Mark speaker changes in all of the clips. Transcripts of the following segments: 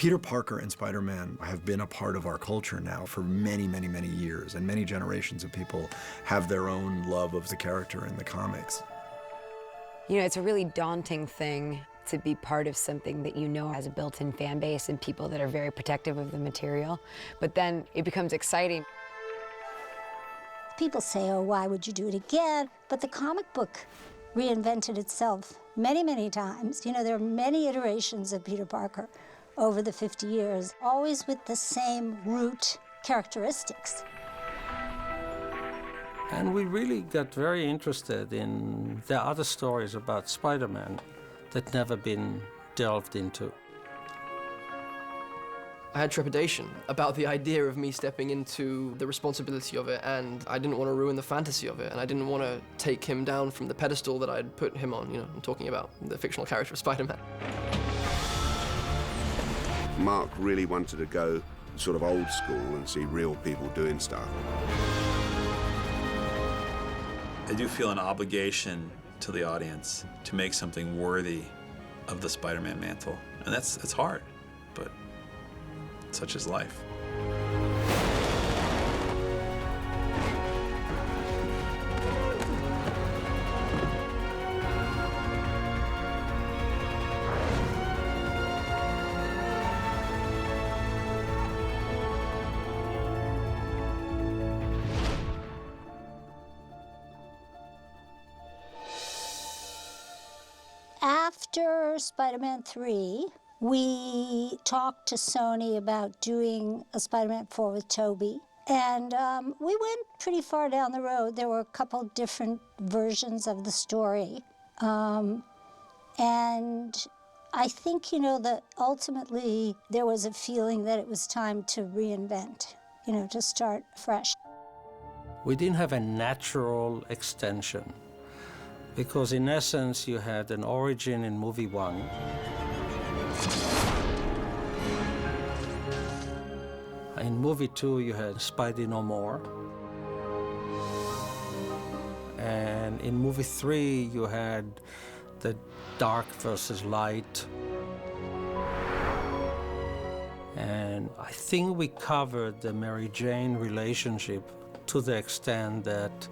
Speaker 1: Peter Parker and Spider-Man have been a part of our culture now for many, many, many years, and many generations of people have their own love of the character in the comics.
Speaker 2: You know, it's a really daunting thing to be part of something that you know has a built-in fan base and people that are very protective of the material, but then it becomes exciting.
Speaker 3: People say, oh, why would you do it again? But the comic book reinvented itself many, many times. You know, there are many iterations of Peter Parker over the 50 years, always with the same root characteristics.
Speaker 4: And we really got very interested in the other stories about Spider-Man that never been delved into.
Speaker 5: I had trepidation about the idea of me stepping into the responsibility of it, and I didn't want to ruin the fantasy of it, and I didn't want to take him down from the pedestal that I'd put him on. You know, I'm talking about the fictional character of Spider-Man.
Speaker 6: Mark really wanted to go sort of old school and see real people doing stuff.
Speaker 7: I do feel an obligation to the audience to make something worthy of the Spider-Man mantle. And it's hard, but such is life.
Speaker 3: After Spider-Man 3, we talked to Sony about doing a Spider-Man 4 with Tobey. And we went pretty far down the road. There were a couple different versions of the story. And I think, you know, that ultimately there was a feeling that it was time to reinvent, you know, to start fresh.
Speaker 4: We didn't have a natural extension, because in essence you had an origin in movie 1. In movie 2 you had Spidey No More. And in movie 3 you had the dark versus light. And I think we covered the Mary Jane relationship to the extent that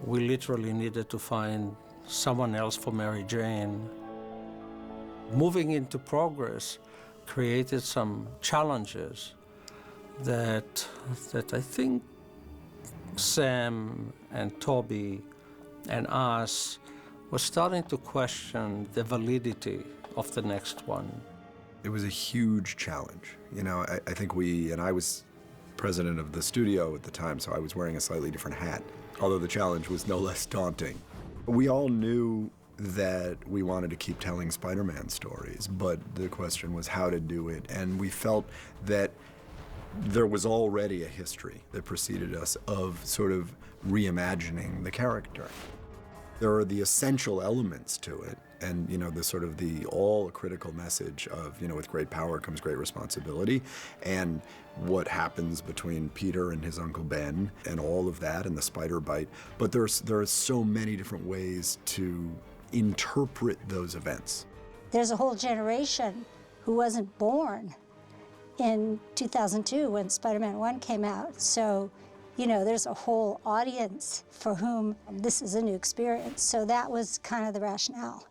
Speaker 4: we literally needed to find someone else for Mary Jane. Moving into Progress created some challenges that I think Sam and Tobey and us were starting to question the validity of the next one.
Speaker 1: It was a huge challenge. You know, I think I was president of the studio at the time, so I was wearing a slightly different hat, although the challenge was no less daunting. We all knew that we wanted to keep telling Spider-Man stories, but the question was how to do it, and we felt that there was already a history that preceded us of sort of reimagining the character. There are the essential elements to it, and you know, the sort of the all critical message of, you know, with great power comes great responsibility, and what happens between Peter and his Uncle Ben, and all of that, and the spider bite. But there are so many different ways to interpret those events.
Speaker 3: There's a whole generation who wasn't born in 2002 when Spider-Man 1 came out. So, you know, there's a whole audience for whom this is a new experience. So that was kind of the rationale.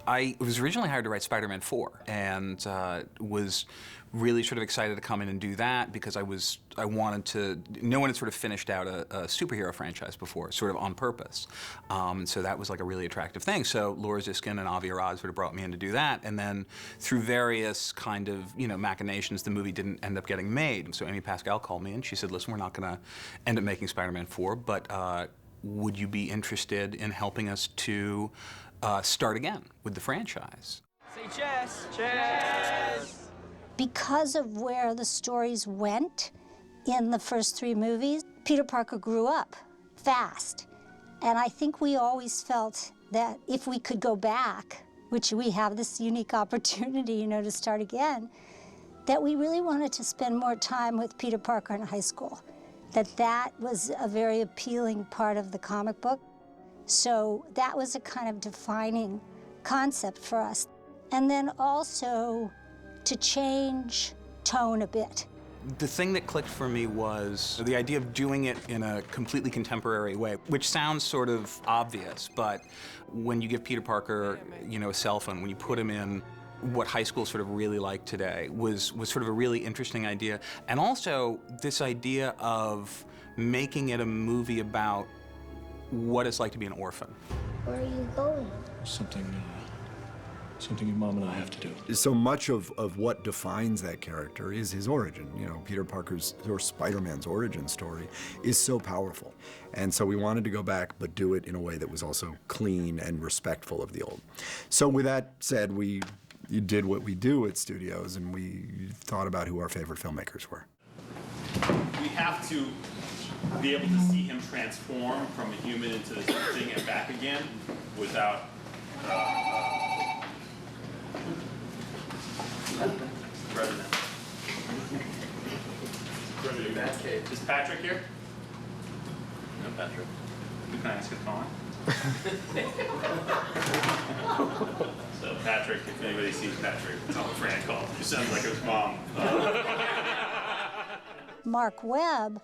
Speaker 8: I was originally hired to write Spider-Man 4 and was really sort of excited to come in and do that because I wanted to, no one had sort of finished out a superhero franchise before, sort of on purpose. And so that was like a really attractive thing. So Laura Ziskin and Avi Arad sort of brought me in to do that. And then through various kind of, you know, machinations, the movie didn't end up getting made. So Amy Pascal called me and she said, listen, we're not gonna end up making Spider-Man 4, but would you be interested in helping us to start again with the franchise?
Speaker 5: Say chess! Chess!
Speaker 3: Because of where the stories went in the first 3 movies, Peter Parker grew up fast. And I think we always felt that if we could go back, which we have this unique opportunity, you know, to start again, that we really wanted to spend more time with Peter Parker in high school. That was a very appealing part of the comic book. So that was a kind of defining concept for us. And then also to change tone a bit.
Speaker 8: The thing that clicked for me was the idea of doing it in a completely contemporary way, which sounds sort of obvious, but when you give Peter Parker, you know, a cell phone, when you put him in what high school sort of really like today, was sort of a really interesting idea. And also this idea of making it a movie about what it's like to be an orphan.
Speaker 3: Where are you going?
Speaker 9: Something your mom and I have to do.
Speaker 1: So much of what defines that character is his origin. You know, Peter Parker's, or Spider-Man's origin story is so powerful. And so we wanted to go back, but do it in a way that was also clean and respectful of the old. So with that said, we did what we do at studios, and we thought about who our favorite filmmakers were.
Speaker 10: We have to be able to see him transform from a human into this thing and back again without President. Is Patrick here? No, Patrick. Can I ask a phone? So Patrick, if anybody sees Patrick, tell him Fran called. He sounds like his mom.
Speaker 3: Mark Webb,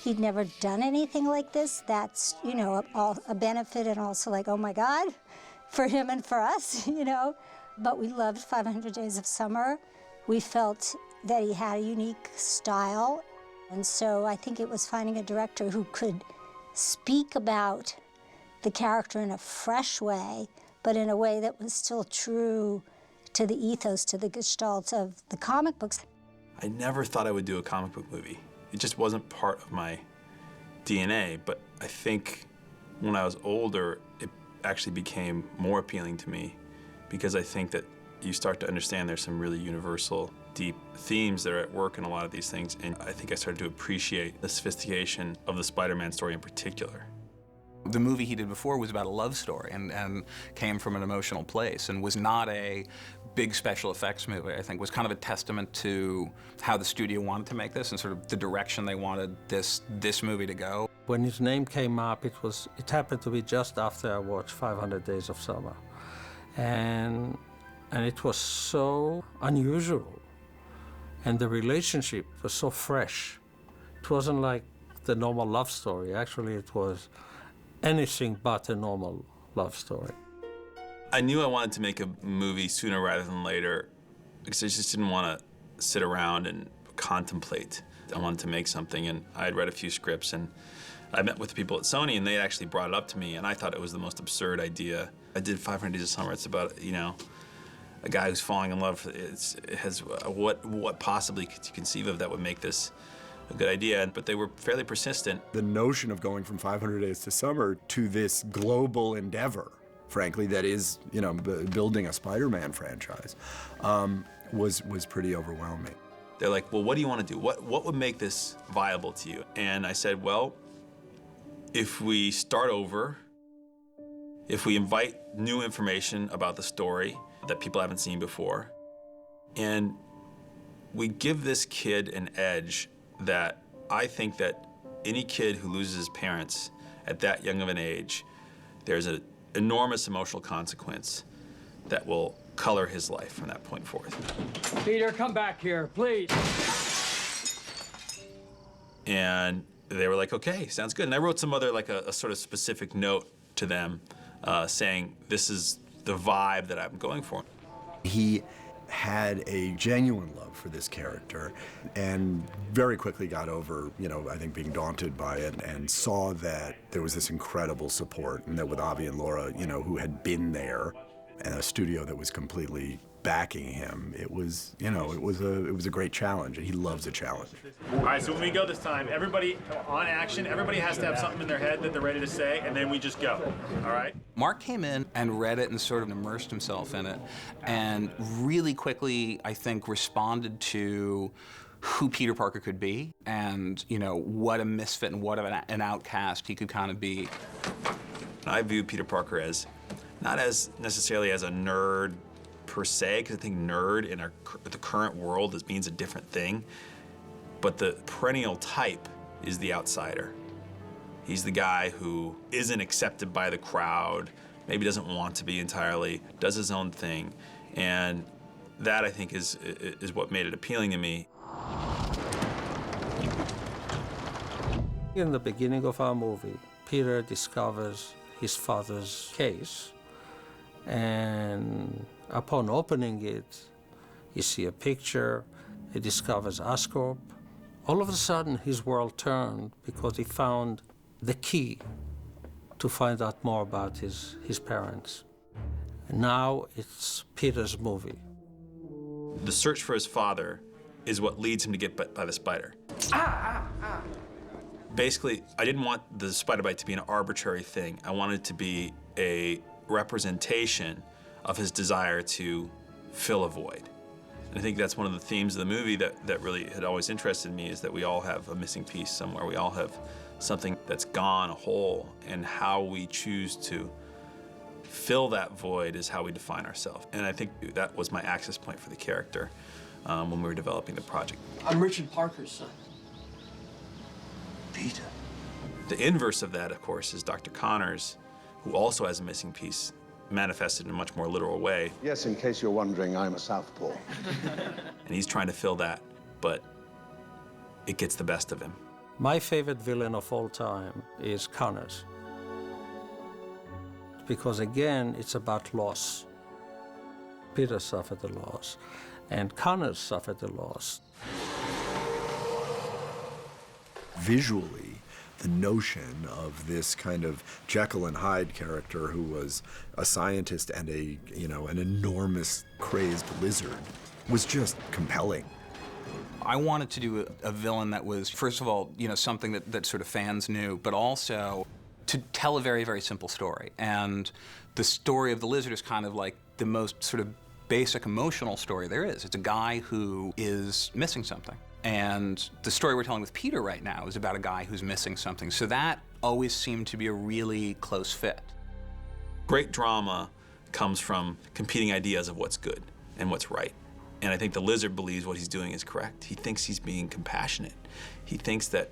Speaker 3: he'd never done anything like this. That's, you know, a benefit, and also like, oh my God, for him and for us, you know. But we loved 500 Days of Summer. We felt that he had a unique style. And so I think it was finding a director who could speak about the character in a fresh way, but in a way that was still true to the ethos, to the gestalt of the comic books.
Speaker 7: I never thought I would do a comic book movie. It just wasn't part of my DNA, but I think when I was older, it actually became more appealing to me, because I think that you start to understand there's some really universal, deep themes that are at work in a lot of these things, and I think I started to appreciate the sophistication of the Spider-Man story in particular.
Speaker 8: The movie he did before was about a love story and came from an emotional place and was not a big special effects movie. I think was kind of a testament to how the studio wanted to make this and sort of the direction they wanted this movie to go.
Speaker 4: When his name came up, it happened to be just after I watched 500 Days of Summer. And it was so unusual. And the relationship was so fresh. It wasn't like the normal love story. Actually, it was anything but a normal love story.
Speaker 7: I knew I wanted to make a movie sooner rather than later, because I just didn't want to sit around and contemplate. I wanted to make something, and I had read a few scripts, and I met with the people at Sony, and they actually brought it up to me, and I thought it was the most absurd idea. I did 500 Days of Summer. It's about, you know, a guy who's falling in love. It has what possibly could you conceive of that would make this a good idea? But they were fairly persistent.
Speaker 1: The notion of going from 500 Days to Summer to this global endeavor, frankly, that is, you know, building a Spider-Man franchise, was pretty overwhelming.
Speaker 7: They're like, well, what do you want to do? What would make this viable to you? And I said, well, if we start over, if we invite new information about the story that people haven't seen before, and we give this kid an edge that I think that any kid who loses his parents at that young of an age, there's an enormous emotional consequence that will color his life from that point forth.
Speaker 11: Peter, come back here, please.
Speaker 7: And they were like, okay, sounds good. And I wrote some other, like a sort of specific note to them saying, this is the vibe that I'm going for.
Speaker 1: He had a genuine love for this character and very quickly got over, you know, I think being daunted by it, and saw that there was this incredible support, and that with Avi and Laura, you know, who had been there, and a studio that was completely backing him, it was, you know, it was a great challenge, and he loves a challenge.
Speaker 10: All right, so when we go this time, everybody on action, everybody has to have something in their head that they're ready to say, and then we just go, all right?
Speaker 8: Mark came in and read it and sort of immersed himself in it, and really quickly, I think, responded to who Peter Parker could be, and, you know, what a misfit and what an outcast he could kind of be.
Speaker 7: I view Peter Parker as, not as necessarily as a nerd per se, because I think nerd in the current world means a different thing, but the perennial type is the outsider. He's the guy who isn't accepted by the crowd, maybe doesn't want to be entirely, does his own thing, and that, I think, is what made it appealing to me.
Speaker 4: In the beginning of our movie, Peter discovers his father's case, and upon opening it, you see a picture, he discovers Oscorp. All of a sudden, his world turned because he found the key to find out more about his parents. And now it's Peter's movie.
Speaker 7: The search for his father is what leads him to get bit by the spider. Basically, I didn't want the spider bite to be an arbitrary thing. I wanted it to be a representation of his desire to fill a void. And I think that's one of the themes of the movie that really had always interested me, is that we all have a missing piece somewhere. We all have something that's gone, a hole, and how we choose to fill that void is how we define ourselves. And I think that was my access point for the character when we were developing the project.
Speaker 5: I'm Richard Parker's son.
Speaker 6: Peter.
Speaker 7: The inverse of that, of course, is Dr. Connors, who also has a missing piece, manifested in a much more literal way.
Speaker 9: Yes, in case you're wondering, I'm a southpaw.
Speaker 7: And he's trying to fill that, but it gets the best of him.
Speaker 4: My favorite villain of all time is Connors. Because again, it's about loss. Peter suffered the loss, and Connors suffered the loss.
Speaker 1: Visually, the notion of this kind of Jekyll and Hyde character who was a scientist and an enormous crazed lizard was just compelling.
Speaker 8: I wanted to do a villain that was, first of all, something that sort of fans knew, but also to tell a very, very simple story. And the story of the lizard is kind of like the most sort of basic emotional story there is. It's a guy who is missing something. And the story we're telling with Peter right now is about a guy who's missing something. So that always seemed to be a really close fit.
Speaker 7: Great drama comes from competing ideas of what's good and what's right. And I think the lizard believes what he's doing is correct. He thinks he's being compassionate. He thinks that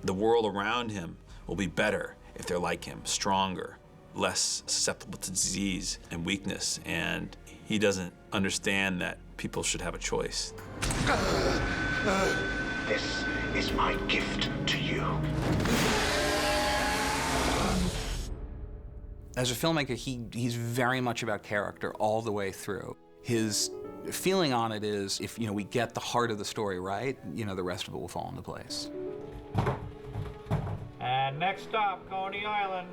Speaker 7: the world around him will be better if they're like him, stronger, less susceptible to disease and weakness. And he doesn't understand that people should have a choice.
Speaker 9: This is my gift to you.
Speaker 8: As a filmmaker, he's very much about character all the way through. His feeling on it is, if we get the heart of the story right, the rest of it will fall into place.
Speaker 11: And next stop, Coney Island.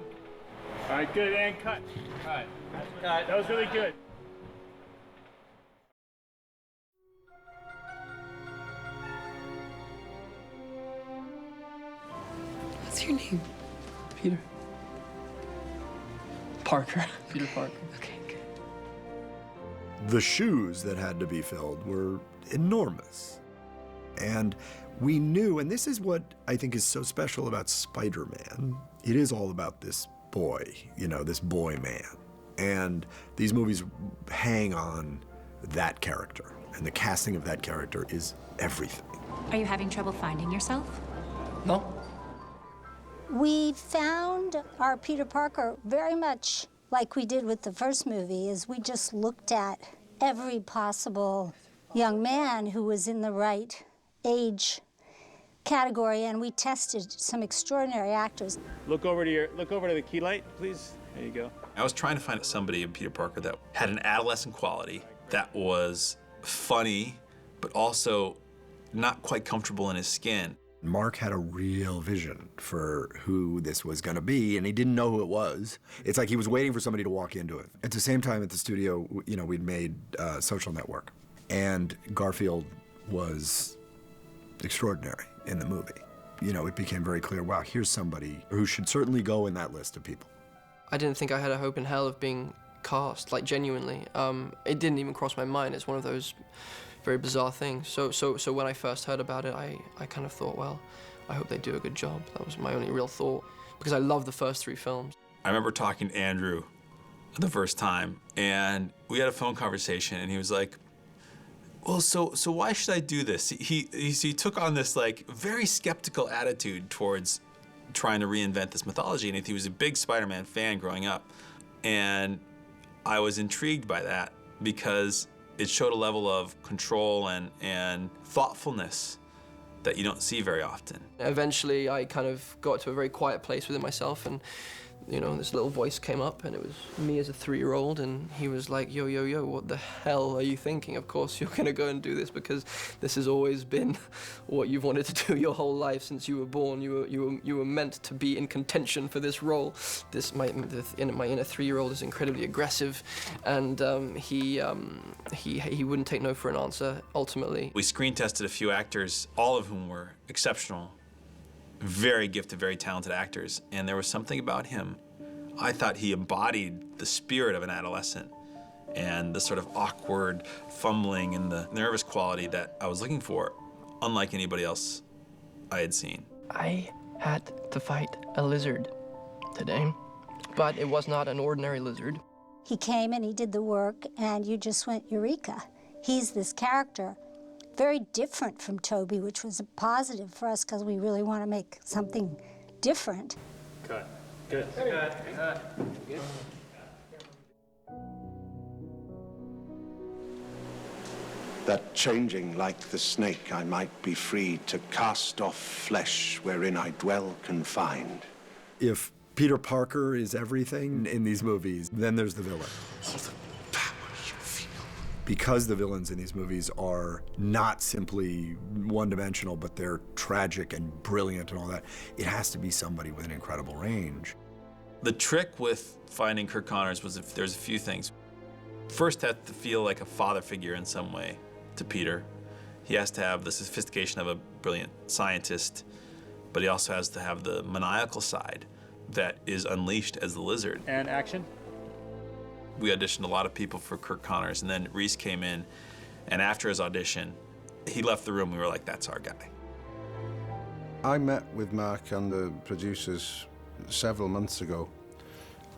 Speaker 11: All right, good, and cut. Cut. Cut. That was really good.
Speaker 5: What's your name? Peter. Parker. Peter Parker. Okay, good.
Speaker 1: The shoes that had to be filled were enormous. And we knew, and this is what I think is so special about Spider-Man, it is all about this boy, this boy man. And these movies hang on that character, and the casting of that character is everything.
Speaker 12: Are you having trouble finding yourself?
Speaker 5: No.
Speaker 3: We found our Peter Parker very much like we did with the first movie, is we just looked at every possible young man who was in the right age category, and we tested some extraordinary actors.
Speaker 11: Look over to the key light, please. There you go.
Speaker 7: I was trying to find somebody in Peter Parker that had an adolescent quality, that was funny, but also not quite comfortable in his skin.
Speaker 1: Mark had a real vision for who this was going to be, and he didn't know who it was. It's like he was waiting for somebody to walk into it. At the same time, at the studio, we'd made Social Network, and Garfield was extraordinary in the movie. It became very clear, wow, here's somebody who should certainly go in that list of people.
Speaker 5: I didn't think I had a hope in hell of being cast, like genuinely. It didn't even cross my mind. It's one of those very bizarre things. So when I first heard about it, I kind of thought, well, I hope they do a good job. That was my only real thought, because I love the first 3 films.
Speaker 7: I remember talking to Andrew the first time, and we had a phone conversation, and he was like, well, so why should I do this? He took on this very skeptical attitude towards trying to reinvent this mythology, and he was a big Spider-Man fan growing up. And I was intrigued by that, because It showed a level of control and thoughtfulness that you don't see very often.
Speaker 5: Eventually, I kind of got to a very quiet place within myself, and you know, this little voice came up, and it was me as a 3-year-old, and he was like, yo, yo, yo, what the hell are you thinking? Of course you're gonna go and do this, because this has always been what you've wanted to do your whole life since you were born. You were meant to be in contention for this role. My inner 3-year-old is incredibly aggressive, and he wouldn't take no for an answer, ultimately.
Speaker 7: We screen tested a few actors, all of whom were exceptional, very gifted, very talented actors, and there was something about him. I thought he embodied the spirit of an adolescent and the sort of awkward fumbling and the nervous quality that I was looking for, unlike anybody else I had seen.
Speaker 5: I had to fight a lizard today, but it was not an ordinary lizard.
Speaker 3: He came and he did the work, and you just went, eureka. He's this character. Very different from Toby, which was a positive for us because we really want to make something different.
Speaker 11: Cut. Good. Cut. Good.
Speaker 9: That changing like the snake I might be freed to cast off flesh wherein I dwell confined.
Speaker 1: If Peter Parker is everything in these movies, then there's the villain. Because the villains in these movies are not simply one-dimensional, but they're tragic and brilliant and all that, it has to be somebody with an incredible range.
Speaker 7: The trick with finding Kirk Connors was if there's a few things. First, had to feel like a father figure in some way to Peter. He has to have the sophistication of a brilliant scientist, but he also has to have the maniacal side that is unleashed as the lizard.
Speaker 11: And action.
Speaker 7: We auditioned a lot of people for Kirk Connors, and then Reese came in, and after his audition, he left the room. We were like, that's our guy.
Speaker 13: I met with Mark and the producers several months ago.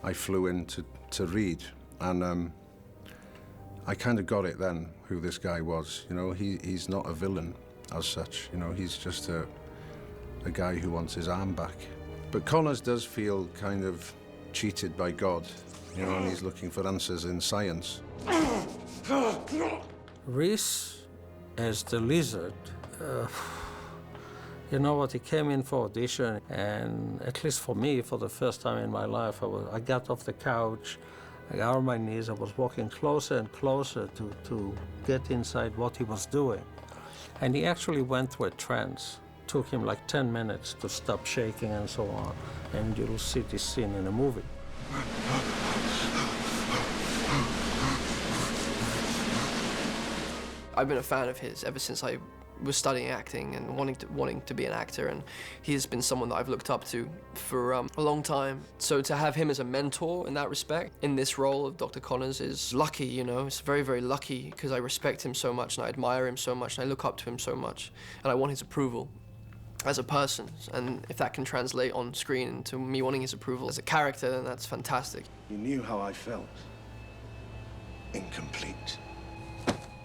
Speaker 13: I flew in to read, and I kind of got it then, who this guy was. You know, he's not a villain as such. You know, he's just a guy who wants his arm back. But Connors does feel kind of cheated by God. You know, and he's looking for answers in science.
Speaker 4: Reese as the lizard, you know what, he came in for audition, and at least for me, for the first time in my life, I got off the couch, I got on my knees, I was walking closer and closer to get inside what he was doing. And he actually went through a trance. Took him like 10 minutes to stop shaking and so on. And you'll see this scene in a movie.
Speaker 5: I've been a fan of his ever since I was studying acting and wanting to be an actor, and he's been someone that I've looked up to for a long time. So to have him as a mentor in that respect, in this role of Dr. Connors, is lucky, you know. It's very, very lucky, because I respect him so much and I admire him so much and I look up to him so much, and I want his approval as a person. And if that can translate on screen into me wanting his approval as a character, then that's fantastic.
Speaker 9: You knew how I felt. Incomplete.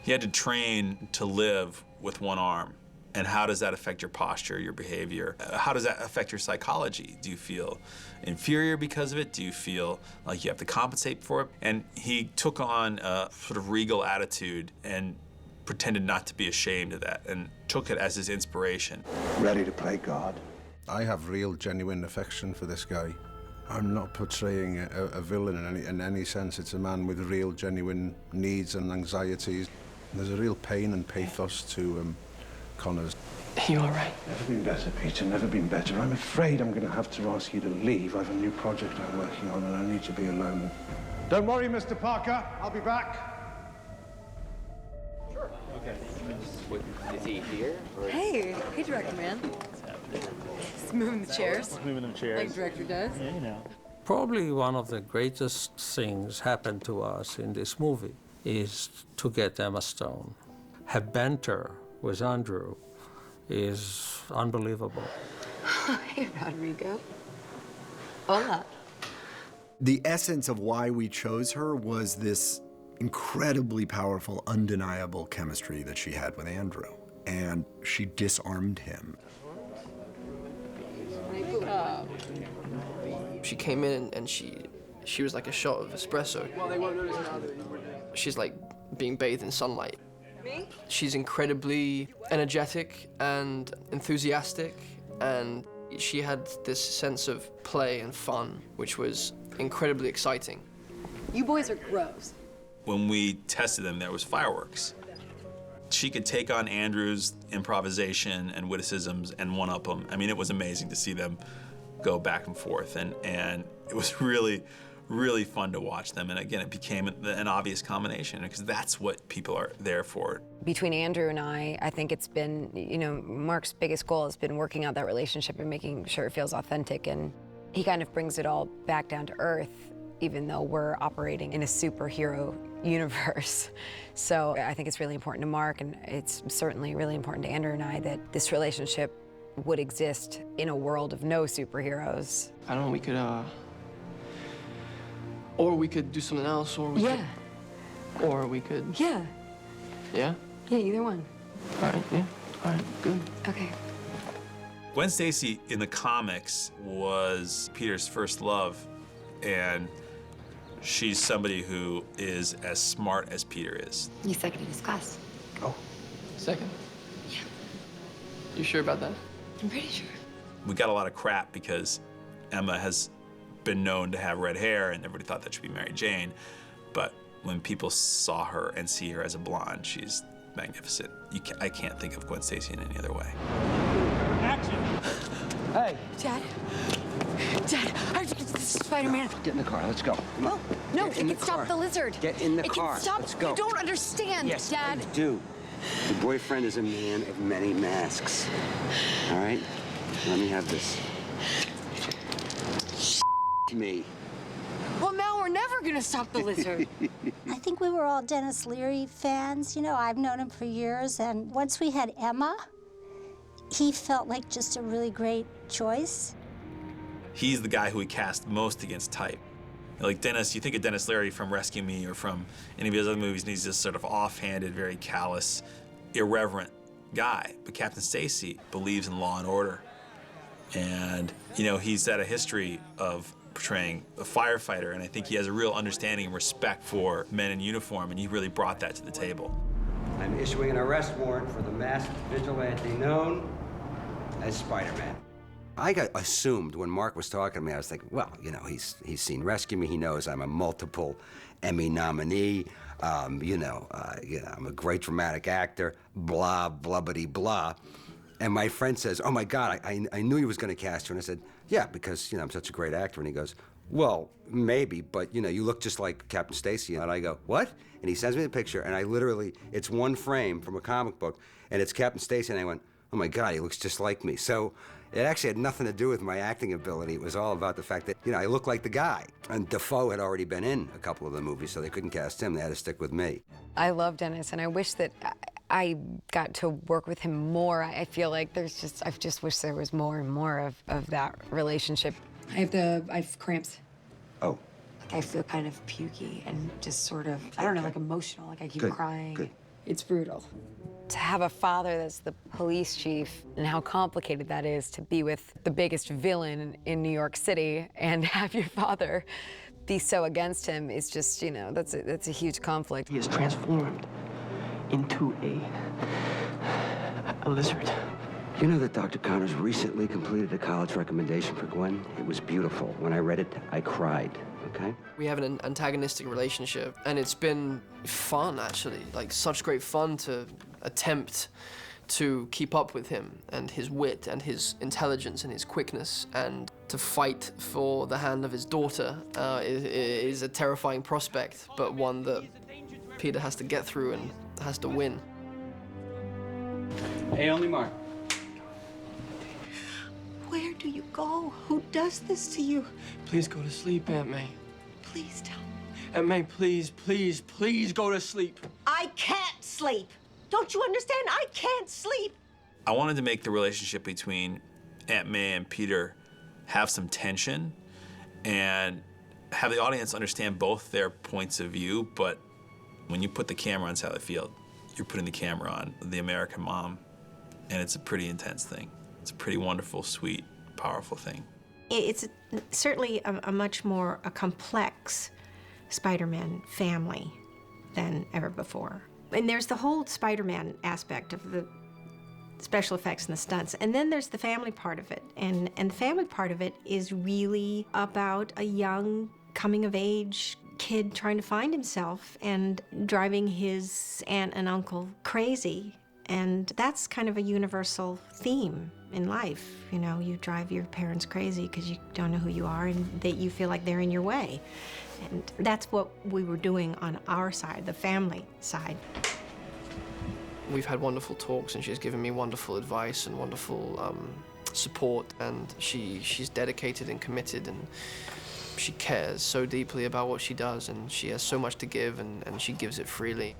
Speaker 7: He had to train to live with one arm. And how does that affect your posture, your behavior? How does that affect your psychology? Do you feel inferior because of it? Do you feel like you have to compensate for it? And he took on a sort of regal attitude and pretended not to be ashamed of that and took it as his inspiration.
Speaker 9: Ready to play God?
Speaker 13: I have real, genuine affection for this guy. I'm not portraying a villain in any sense. It's a man with real, genuine needs and anxieties. There's a real pain and pathos to Connors.
Speaker 5: Are you all right?
Speaker 9: Never been better, Peter, never been better. I'm afraid I'm going to have to ask you to leave. I have a new project I'm working on, and I need to be alone.
Speaker 14: Don't worry, Mr. Parker. I'll be back.
Speaker 11: Sure. Okay.
Speaker 15: Is he here? Or?
Speaker 16: Hey, director man. Just moving the chairs.
Speaker 11: Just moving them chairs.
Speaker 16: Like director does.
Speaker 11: Yeah, you know.
Speaker 4: Probably one of the greatest things happened to us in this movie is to get Emma Stone. Her banter with Andrew is unbelievable.
Speaker 2: Hey, Rodrigo. Hola.
Speaker 1: The essence of why we chose her was this incredibly powerful, undeniable chemistry that she had with Andrew. And she disarmed him.
Speaker 5: She came in and she She was like a shot of espresso. Well, they won't notice now that she's like being bathed in sunlight. Me? She's incredibly energetic and enthusiastic, and she had this sense of play and fun, which was incredibly exciting.
Speaker 16: You boys are gross.
Speaker 7: When we tested them, there was fireworks. She could take on Andrew's improvisation and witticisms and one-up them. I mean, it was amazing to see them go back and forth, and it was really, really fun to watch them. And again, it became an obvious combination because that's what people are there for.
Speaker 2: Between Andrew and I think it's been, you know, Mark's biggest goal has been working out that relationship and making sure it feels authentic. And he kind of brings it all back down to earth, even though we're operating in a superhero universe. So I think it's really important to Mark, and it's certainly really important to Andrew and I, that this relationship would exist in a world of no superheroes.
Speaker 5: I don't know, we could, or we could do something else, or we could... Or we could...
Speaker 2: Yeah.
Speaker 5: Yeah?
Speaker 2: Yeah, either one.
Speaker 5: All right, yeah. All right, good.
Speaker 2: Okay.
Speaker 7: Gwen Stacy in the comics was Peter's first love, and she's somebody who is as smart as Peter is.
Speaker 12: He's second in his class.
Speaker 5: Oh. Second? Yeah. You sure about that?
Speaker 12: I'm pretty sure.
Speaker 7: We got a lot of crap because Emma has been known to have red hair, and everybody thought that should be Mary Jane. But when people saw her and see her as a blonde, she's magnificent. I can't think of Gwen Stacy in any other way.
Speaker 11: Action!
Speaker 17: Hey.
Speaker 2: Dad, this is Spider-Man.
Speaker 17: Get in the car, let's go.
Speaker 2: Oh, no, it can stop the lizard.
Speaker 17: Get in the car.
Speaker 2: It can stop.
Speaker 17: Let's go.
Speaker 2: You don't understand,
Speaker 17: yes,
Speaker 2: Dad.
Speaker 17: I do. Your boyfriend is a man of many masks. All right? Let me have this. Me.
Speaker 2: Well, now we're never gonna stop the lizard.
Speaker 3: I think we were all Dennis Leary fans. You know, I've known him for years, and once we had Emma, he felt like just a really great choice.
Speaker 7: He's the guy who we cast most against type. Like Dennis, you think of Dennis Leary from Rescue Me or from any of his other movies, and he's this sort of offhanded, very callous, irreverent guy. But Captain Stacy believes in law and order. And, you know, he's had a history of portraying a firefighter, and I think he has a real understanding and respect for men in uniform, and he really brought that to the table.
Speaker 17: I'm issuing an arrest warrant for the masked vigilante known as Spider-Man. I got assumed when Mark was talking to me, I was thinking, well, you know, he's seen Rescue Me. He knows I'm a multiple Emmy nominee. I'm a great dramatic actor, blah, blubbity, blah. And my friend says, oh my God, I knew he was going to cast you. And I said, yeah, because, you know, I'm such a great actor. And he goes, well, maybe, but, you know, you look just like Captain Stacy. And I go, what? And he sends me the picture, and I literally, it's one frame from a comic book, and it's Captain Stacy, and I went, oh my God, he looks just like me. So it actually had nothing to do with my acting ability. It was all about the fact that, you know, I look like the guy. And Defoe had already been in a couple of the movies, so they couldn't cast him. They had to stick with me.
Speaker 2: I love Dennis, and I wish that I got to work with him more. I feel like I just wish there was more and more of that relationship. I have cramps.
Speaker 17: Oh.
Speaker 2: Like I feel kind of pukey and just sort of, I don't know, like emotional, like I keep crying.
Speaker 17: Good.
Speaker 2: It's brutal. To have a father that's the police chief and how complicated that is to be with the biggest villain in New York City and have your father be so against him is just, you know, that's a huge conflict.
Speaker 5: He is transformed into a lizard.
Speaker 17: You know that Dr. Connors recently completed a college recommendation for Gwen? It was beautiful. When I read it, I cried, okay?
Speaker 5: We have an antagonistic relationship, and it's been fun, actually. Like, such great fun to attempt to keep up with him and his wit and his intelligence and his quickness, and to fight for the hand of his daughter is a terrifying prospect, but one that Peter has to get through and has to win.
Speaker 17: Hey, only Mark.
Speaker 16: Where do you go? Who does this to you?
Speaker 5: Please go to sleep, Aunt May.
Speaker 16: Please tell me.
Speaker 5: Aunt May, please, please, please go to sleep.
Speaker 16: I can't sleep. Don't you understand? I can't sleep.
Speaker 7: I wanted to make the relationship between Aunt May and Peter have some tension and have the audience understand both their points of view, but when you put the camera on Sally Field, you're putting the camera on the American mom, and it's a pretty intense thing. It's a pretty wonderful, sweet, powerful thing.
Speaker 18: It's certainly a much more complex Spider-Man family than ever before. And there's the whole Spider-Man aspect of the special effects and the stunts. And then there's the family part of it. And the family part of it is really about a young coming-of-age kid trying to find himself and driving his aunt and uncle crazy. And that's kind of a universal theme in life. You know, you drive your parents crazy because you don't know who you are and that you feel like they're in your way. And that's what we were doing on our side, the family side.
Speaker 5: We've had wonderful talks, and she's given me wonderful advice and wonderful support, and she's dedicated and committed, and she cares so deeply about what she does, and she has so much to give, and she gives it freely.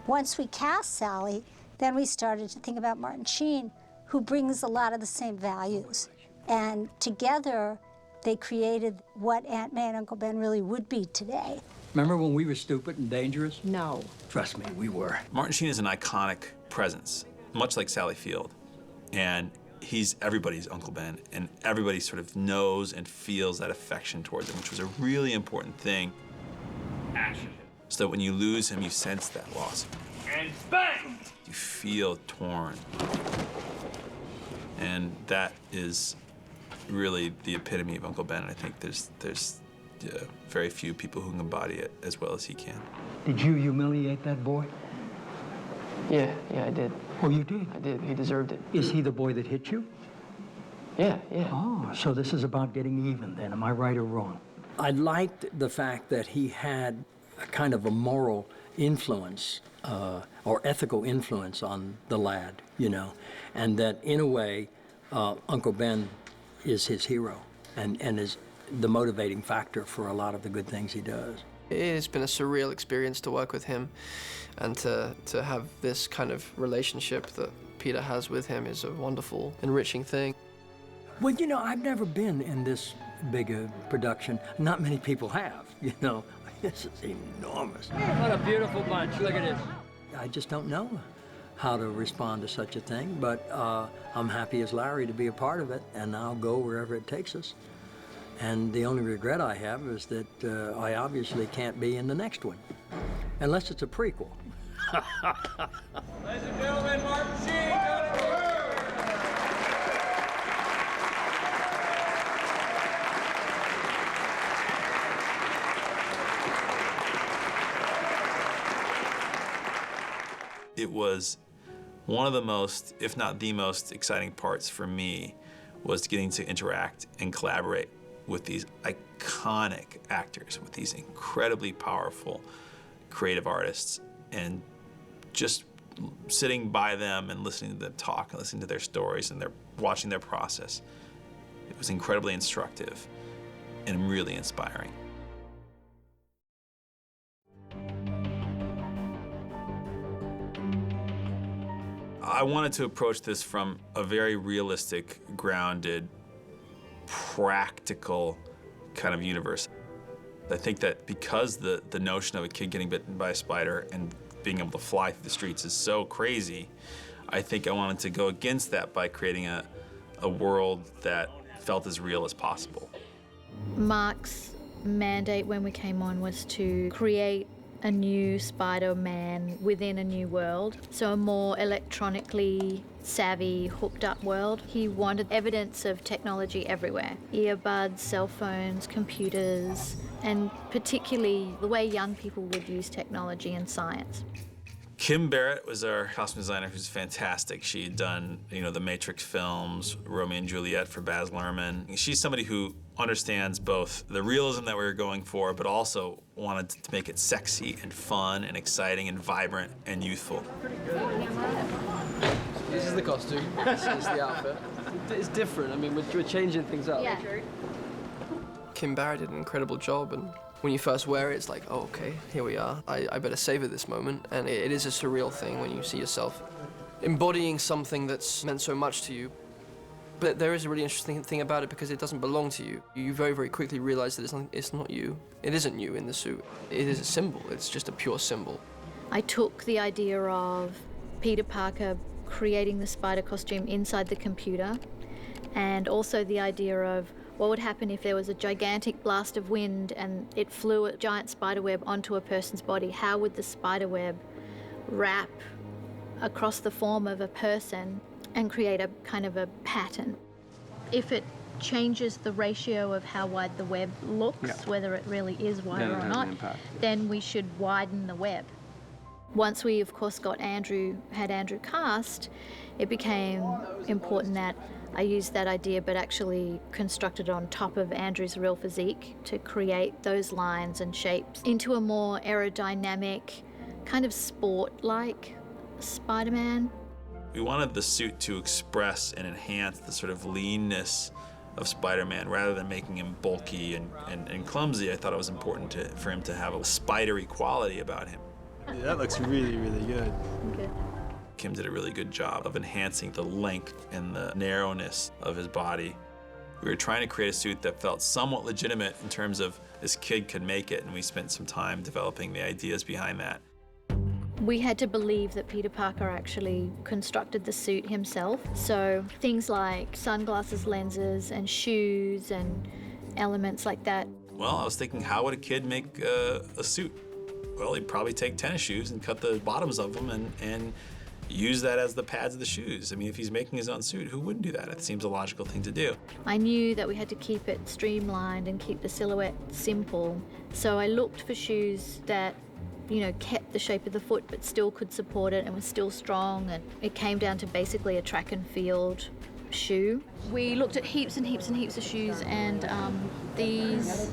Speaker 3: Once we cast Sally, then we started to think about Martin Sheen, who brings a lot of the same values. And together, they created what Aunt May and Uncle Ben really would be today.
Speaker 19: Remember when we were stupid and dangerous?
Speaker 18: No.
Speaker 19: Trust me, we were.
Speaker 7: Martin Sheen is an iconic presence, much like Sally Field. And he's everybody's Uncle Ben, and everybody sort of knows and feels that affection towards him, which was a really important thing.
Speaker 11: Action.
Speaker 7: So that when you lose him, you sense that loss.
Speaker 11: And bang!
Speaker 7: You feel torn. And that is really the epitome of Uncle Ben, and I think there's very few people who can embody it as well as he can.
Speaker 19: Did you humiliate that boy?
Speaker 5: Yeah, I did.
Speaker 19: Oh, you did?
Speaker 5: I did. He deserved it.
Speaker 19: Is he the boy that hit you?
Speaker 5: Yeah.
Speaker 19: Oh, so this is about getting even then. Am I right or wrong? I liked the fact that he had a kind of a moral influence or ethical influence on the lad, you know, and that in a way, Uncle Ben is his hero and is the motivating factor for a lot of the good things he does.
Speaker 5: It's been a surreal experience to work with him, and to have this kind of relationship that Peter has with him is a wonderful, enriching thing.
Speaker 19: Well, you know, I've never been in this big a production. Not many people have, you know. This is enormous.
Speaker 11: What a beautiful bunch. Look at this.
Speaker 19: I just don't know how to respond to such a thing, but I'm happy as Larry to be a part of it, and I'll go wherever it takes us. And the only regret I have is that I obviously can't be in the next one, unless it's a prequel.
Speaker 11: Ladies and gentlemen, Martin Sheen.
Speaker 7: It was one of the most, if not the most exciting parts for me, was getting to interact and collaborate with these iconic actors, with these incredibly powerful creative artists, and just sitting by them and listening to them talk and listening to their stories and watching their process. It was incredibly instructive and really inspiring. I wanted to approach this from a very realistic, grounded, practical kind of universe. I think that because the notion of a kid getting bitten by a spider and being able to fly through the streets is so crazy, I think I wanted to go against that by creating a world that felt as real as possible.
Speaker 20: Mark's mandate when we came on was to create a new Spider-Man within a new world, so a more electronically savvy, hooked up world. He wanted evidence of technology everywhere. Earbuds, cell phones, computers, and particularly the way young people would use technology and science.
Speaker 7: Kim Barrett was our costume designer, who's fantastic. She had done, the Matrix films, Romeo and Juliet for Baz Luhrmann. She's somebody who understands both the realism that we were going for, but also wanted to make it sexy and fun and exciting and vibrant and youthful.
Speaker 5: This is the costume. This is the outfit. It's different. I mean, we're changing things up.
Speaker 20: Yeah.
Speaker 5: Kim Barrett did an incredible job, and when you first wear it, it's like, oh, okay, here we are. I better savor this moment. And it is a surreal thing when you see yourself embodying something that's meant so much to you. But there is a really interesting thing about it because it doesn't belong to you. You very, very quickly realize that it's not you. It isn't you in the suit. It is a symbol. It's just a pure symbol.
Speaker 20: I took the idea of Peter Parker creating the spider costume inside the computer, and also the idea of what would happen if there was a gigantic blast of wind and it flew a giant spider web onto a person's body. How would the spider web wrap across the form of a person and create a kind of a pattern? If it changes the ratio of how wide the web looks, whether it really is wider or not, then we should widen the web. Once we, of course, had Andrew cast, it became important that I used that idea but actually constructed on top of Andrew's real physique to create those lines and shapes into a more aerodynamic, kind of sport-like Spider-Man.
Speaker 7: We wanted the suit to express and enhance the sort of leanness of Spider-Man rather than making him bulky and clumsy. I thought it was important for him to have a spidery quality about him.
Speaker 21: Yeah, that looks really, really good.
Speaker 20: Okay.
Speaker 7: Kim did a really good job of enhancing the length and the narrowness of his body. We were trying to create a suit that felt somewhat legitimate in terms of this kid could make it, and we spent some time developing the ideas behind that.
Speaker 20: We had to believe that Peter Parker actually constructed the suit himself. So things like sunglasses, lenses, and shoes, and elements like that.
Speaker 7: Well, I was thinking, how would a kid make a suit? Well, he'd probably take tennis shoes and cut the bottoms of them and use that as the pads of the shoes. I mean, if he's making his own suit, who wouldn't do that? It seems a logical thing to do.
Speaker 20: I knew that we had to keep it streamlined and keep the silhouette simple. So I looked for shoes that, you know, kept the shape of the foot but still could support it and was still strong. And it came down to basically a track and field shoe. We looked at heaps and heaps and heaps of shoes, and these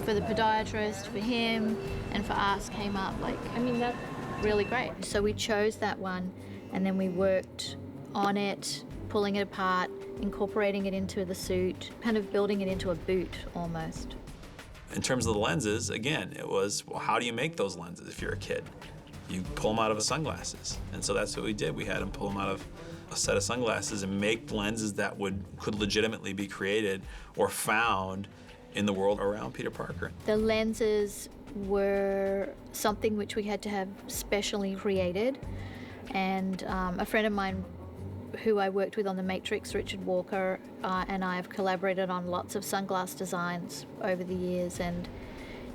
Speaker 20: for the podiatrist, for him, and for us came up that's really great. So we chose that one, and then we worked on it, pulling it apart, incorporating it into the suit, kind of building it into a boot almost.
Speaker 7: In terms of the lenses, again, it was, well, how do you make those lenses if you're a kid? You pull them out of sunglasses. And so that's what we did. We had him pull them out of a set of sunglasses and make lenses that could legitimately be created or found in the world around Peter Parker.
Speaker 20: The lenses were something which we had to have specially created, and a friend of mine who I worked with on The Matrix, Richard Walker, and I have collaborated on lots of sunglass designs over the years, and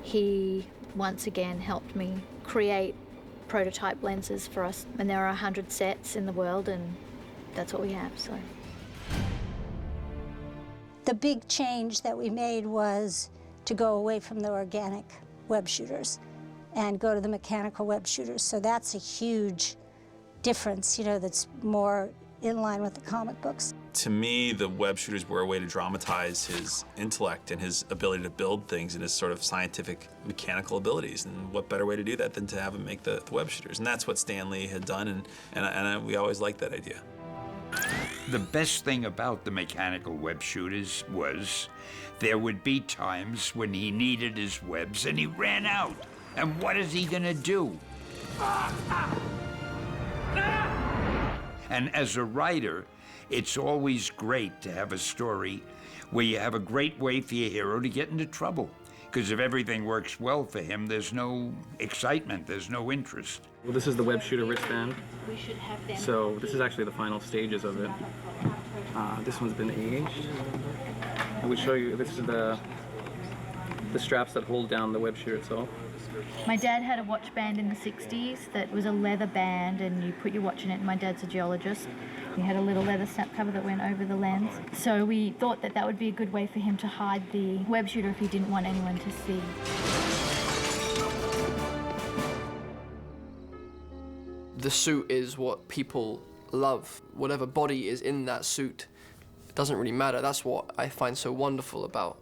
Speaker 20: he once again helped me create prototype lenses for us. And there are 100 sets in the world, and that's what we have. So
Speaker 3: the big change that we made was to go away from the organic web shooters and go to the mechanical web shooters. So that's a huge difference, you know, that's more in line with the comic books.
Speaker 7: To me, the web shooters were a way to dramatize his intellect and his ability to build things and his sort of scientific mechanical abilities. And what better way to do that than to have him make the web shooters? And that's what Stan Lee had done, and we always liked that idea.
Speaker 22: The best thing about the mechanical web shooters was there would be times when he needed his webs and he ran out. And what is he gonna do? And as a writer, it's always great to have a story where you have a great way for your hero to get into trouble. Because if everything works well for him, there's no excitement, there's no interest.
Speaker 5: Well, this is the web shooter wristband.
Speaker 20: We should have them.
Speaker 5: So this is actually the final stages of it. This one's been aged. And we show you, this is the straps that hold down the web shooter itself.
Speaker 20: My dad had a watch band in the 60s that was a leather band, and you put your watch in it, and my dad's a geologist. He had a little leather snap cover that went over the lens. So we thought that that would be a good way for him to hide the web shooter if he didn't want anyone to see.
Speaker 5: The suit is what people love. Whatever body is in that suit, it doesn't really matter. That's what I find so wonderful about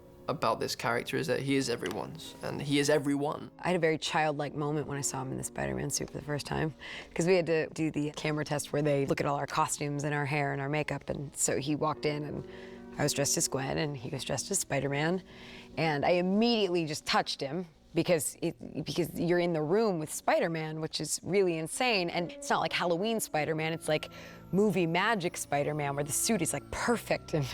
Speaker 5: this character, is that he is everyone's, and he is everyone.
Speaker 2: I had a very childlike moment when I saw him in the Spider-Man suit for the first time, because we had to do the camera test where they look at all our costumes and our hair and our makeup, and so he walked in and I was dressed as Gwen and he was dressed as Spider-Man, and I immediately just touched him because you're in the room with Spider-Man, which is really insane, and it's not like Halloween Spider-Man, it's like movie magic Spider-Man where the suit is like perfect and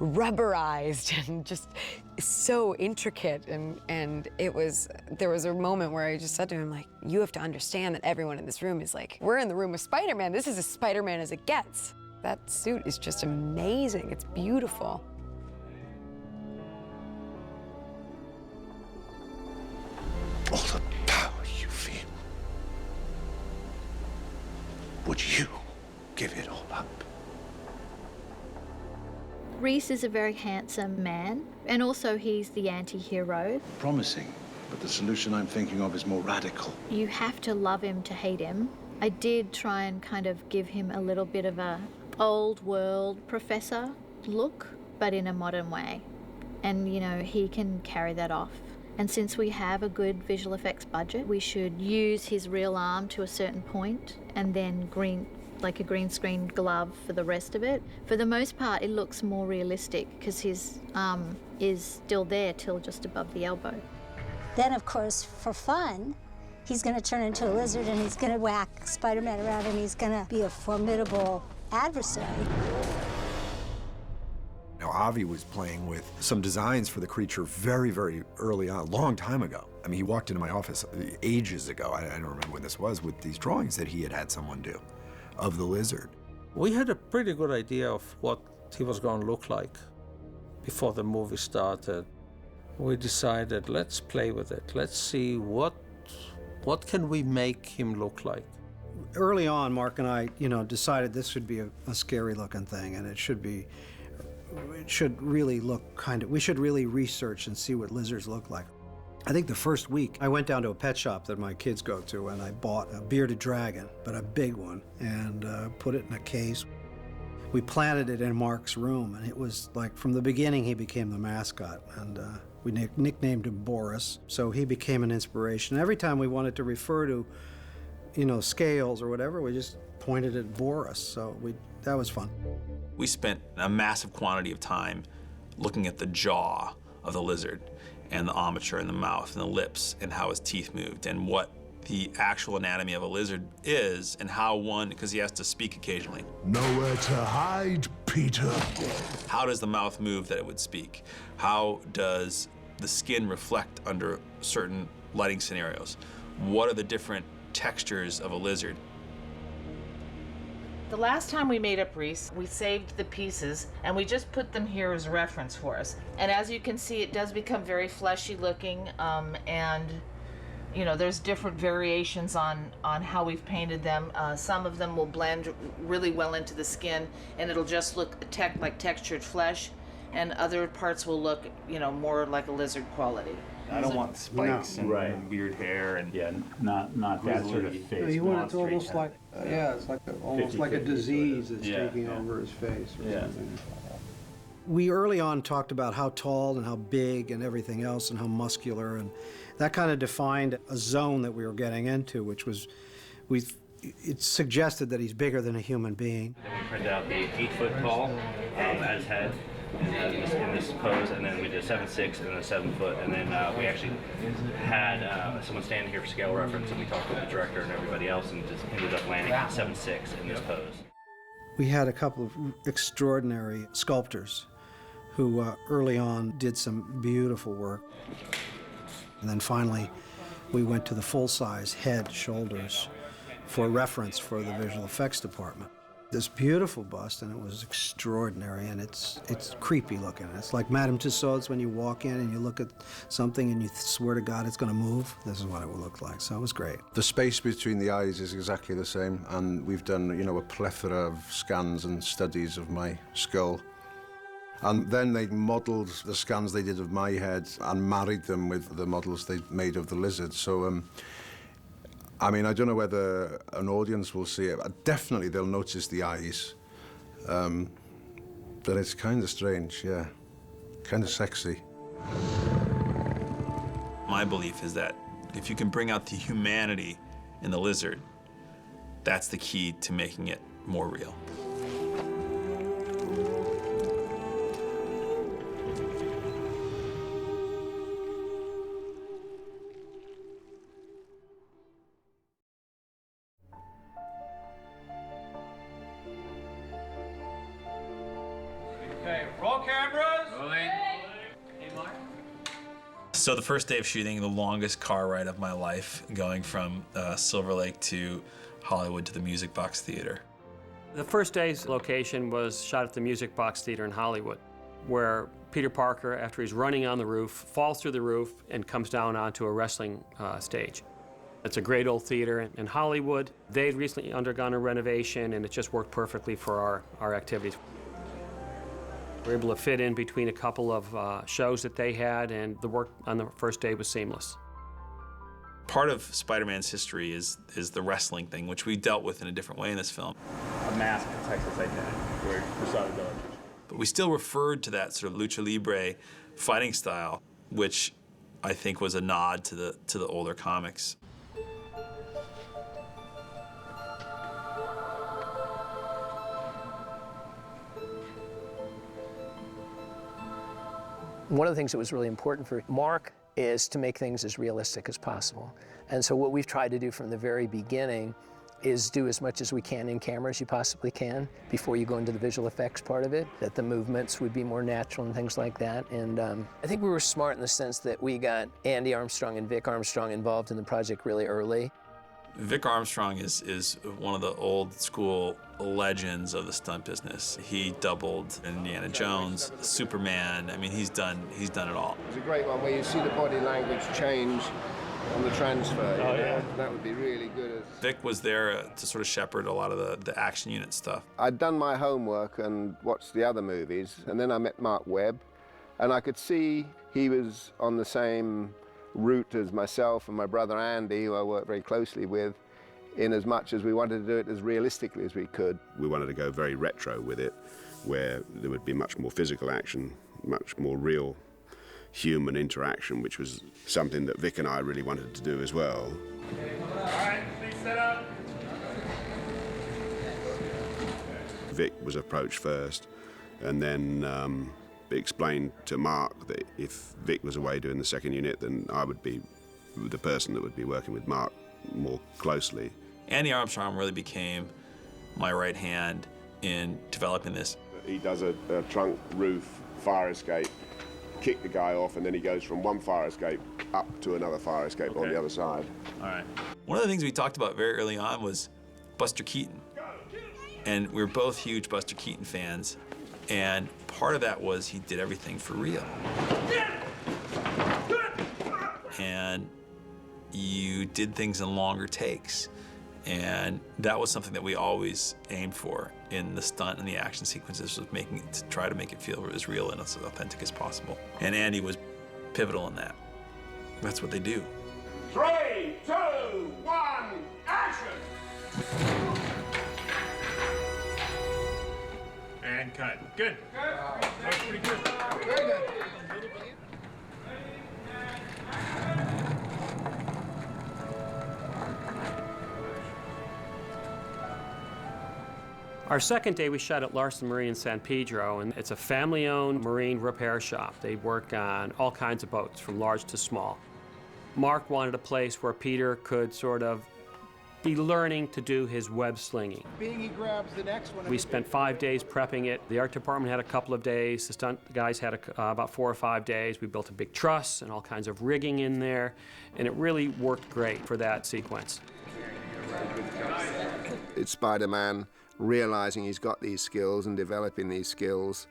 Speaker 2: rubberized and just so intricate. And there was a moment where I just said to him, like, you have to understand that everyone in this room is like, we're in the room with Spider-Man. This is as Spider-Man as it gets. That suit is just amazing. It's beautiful.
Speaker 9: All the power you feel. Would you give it all up?
Speaker 20: Reese is a very handsome man, and also he's the anti-hero.
Speaker 9: Promising, but the solution I'm thinking of is more radical.
Speaker 20: You have to love him to hate him. I did try and kind of give him a little bit of a old world professor look, but in a modern way. And, you know, he can carry that off. And since we have a good visual effects budget, we should use his real arm to a certain point and then a green screen glove for the rest of it. For the most part, it looks more realistic because his arm is still there till just above the elbow.
Speaker 3: Then, of course, for fun, he's going to turn into a lizard and he's going to whack Spider-Man around and he's going to be a formidable adversary.
Speaker 1: Now, Avi was playing with some designs for the creature very, very early on, a long time ago. I mean, he walked into my office ages ago, I don't remember when this was, with these drawings that he had someone do of the lizard.
Speaker 4: We had a pretty good idea of what he was going to look like before the movie started. We decided, let's play with it. Let's see what can we make him look like.
Speaker 6: Early on, Mark and I, decided this should be a scary-looking thing, and it should really look we should really research and see what lizards look like. I think the first week, I went down to a pet shop that my kids go to, and I bought a bearded dragon, but a big one, and put it in a case. We planted it in Mark's room, and it was like, from the beginning, he became the mascot, and we nicknamed him Boris, so he became an inspiration. Every time we wanted to refer to, scales or whatever, we just pointed at Boris, so that was fun.
Speaker 7: We spent a massive quantity of time looking at the jaw of the lizard and the armature and the mouth and the lips and how his teeth moved and what the actual anatomy of a lizard is and how because he has to speak occasionally.
Speaker 9: Nowhere to hide, Peter.
Speaker 7: How does the mouth move that it would speak? How does the skin reflect under certain lighting scenarios? What are the different textures of a lizard?
Speaker 10: The last time we made up Reese, we saved the pieces and we just put them here as a reference for us. And as you can see, it does become very fleshy looking, and there's different variations on how we've painted them. Some of them will blend really well into the skin and it'll just look like textured flesh, and other parts will look, more like a lizard quality.
Speaker 11: I don't want spikes and weird hair and not that sort of face.
Speaker 6: No, you want it to almost like, it's like almost like a disease that's taking over his face or something. We early on talked about how tall and how big and everything else and how muscular, and that kind of defined a zone that we were getting into, which was, it suggested that he's bigger than a human being.
Speaker 11: Then we printed out the 8-foot tall as head in this pose, and then we did a 7'6" and then a 7-foot, and then we actually had someone standing here for scale reference, and we talked with the director and everybody else, and just ended up landing at 7'6" in this pose.
Speaker 6: We had a couple of extraordinary sculptors who early on did some beautiful work. And then finally, we went to the full-size head, shoulders for reference for the visual effects department. This beautiful bust, and it was extraordinary, and it's creepy looking. It's like Madame Tussauds when you walk in and you look at something and you swear to God it's going to move. This is what it would look like, so it was great.
Speaker 13: The space between the eyes is exactly the same, and we've done, a plethora of scans and studies of my skull. And then they modelled the scans they did of my head and married them with the models they made of the lizard. So, I mean, I don't know whether an audience will see it. Definitely they'll notice the eyes. But it's kind of strange, yeah. Kind of sexy.
Speaker 7: My belief is that if you can bring out the humanity in the lizard, that's the key to making it more real.
Speaker 11: Okay, roll
Speaker 8: cameras. Rolling. Hey, Mark.
Speaker 7: So the first day of shooting, the longest car ride of my life, going from Silver Lake to Hollywood to the Music Box Theater.
Speaker 14: The first day's location was shot at the Music Box Theater in Hollywood, where Peter Parker, after he's running on the roof, falls through the roof and comes down onto a wrestling stage. It's a great old theater in Hollywood. They'd recently undergone a renovation, and it just worked perfectly for our activities. We were able to fit in between a couple of shows that they had, and the work on the first day was seamless.
Speaker 7: Part of Spider-Man's history is the wrestling thing, which we dealt with in a different way in this film.
Speaker 11: A mask protects its identity. We're persona villages.
Speaker 7: But we still referred to that sort of lucha libre fighting style, which I think was a nod to the older comics.
Speaker 23: One of the things that was really important for Mark is to make things as realistic as possible. And so what we've tried to do from the very beginning is do as much as we can in camera as you possibly can before you go into the visual effects part of it, that the movements would be more natural and things like that. And I think we were smart in the sense that we got Andy Armstrong and Vic Armstrong involved in the project really early.
Speaker 7: Vic Armstrong is one of the old school legends of the stunt business. He doubled Indiana Jones, Superman. I mean, he's done it all.
Speaker 24: It's a great one where you see the body language change on the transfer.
Speaker 7: Oh, yeah.
Speaker 24: That would be really good.
Speaker 7: Vic was there to sort of shepherd a lot of the action unit stuff.
Speaker 24: I'd done my homework and watched the other movies, and then I met Mark Webb, and I could see he was on the same route as myself and my brother Andy, who I worked very closely with, in as much as we wanted to do it as realistically as we could.
Speaker 25: We wanted to go very retro with it, where there would be much more physical action, much more real human interaction, which was something that Vic and I really wanted to do as well.
Speaker 8: All right, please set up.
Speaker 25: Vic was approached first, and then explained to Mark that if Vic was away doing the second unit, then I would be the person that would be working with Mark more closely.
Speaker 7: Andy Armstrong really became my right hand in developing this.
Speaker 25: He does a trunk roof fire escape, kick the guy off, and then he goes from one fire escape up to another fire escape on the other side.
Speaker 7: All right. One of the things we talked about very early on was Buster Keaton. And we were both huge Buster Keaton fans. And part of that was he did everything for real. And you did things in longer takes. And that was something that we always aimed for in the stunt and the action sequences, was to try to make it feel as real and as authentic as possible. And Andy was pivotal in that. That's what they do.
Speaker 8: 3, 2, 1, action! And cut. Good. That was pretty good. Very good.
Speaker 14: Our second day we shot at Larson Marine in San Pedro, and it's a family-owned marine repair shop. They work on all kinds of boats, from large to small. Mark wanted a place where Peter could sort of be learning to do his web slinging.
Speaker 24: He grabs the next one.
Speaker 14: We spent 5 days prepping it. The art department had a couple of days. The stunt guys had about 4 or 5 days. We built a big truss and all kinds of rigging in there, and it really worked great for that sequence.
Speaker 24: It's Spider-Man realizing he's got these skills and developing these skills.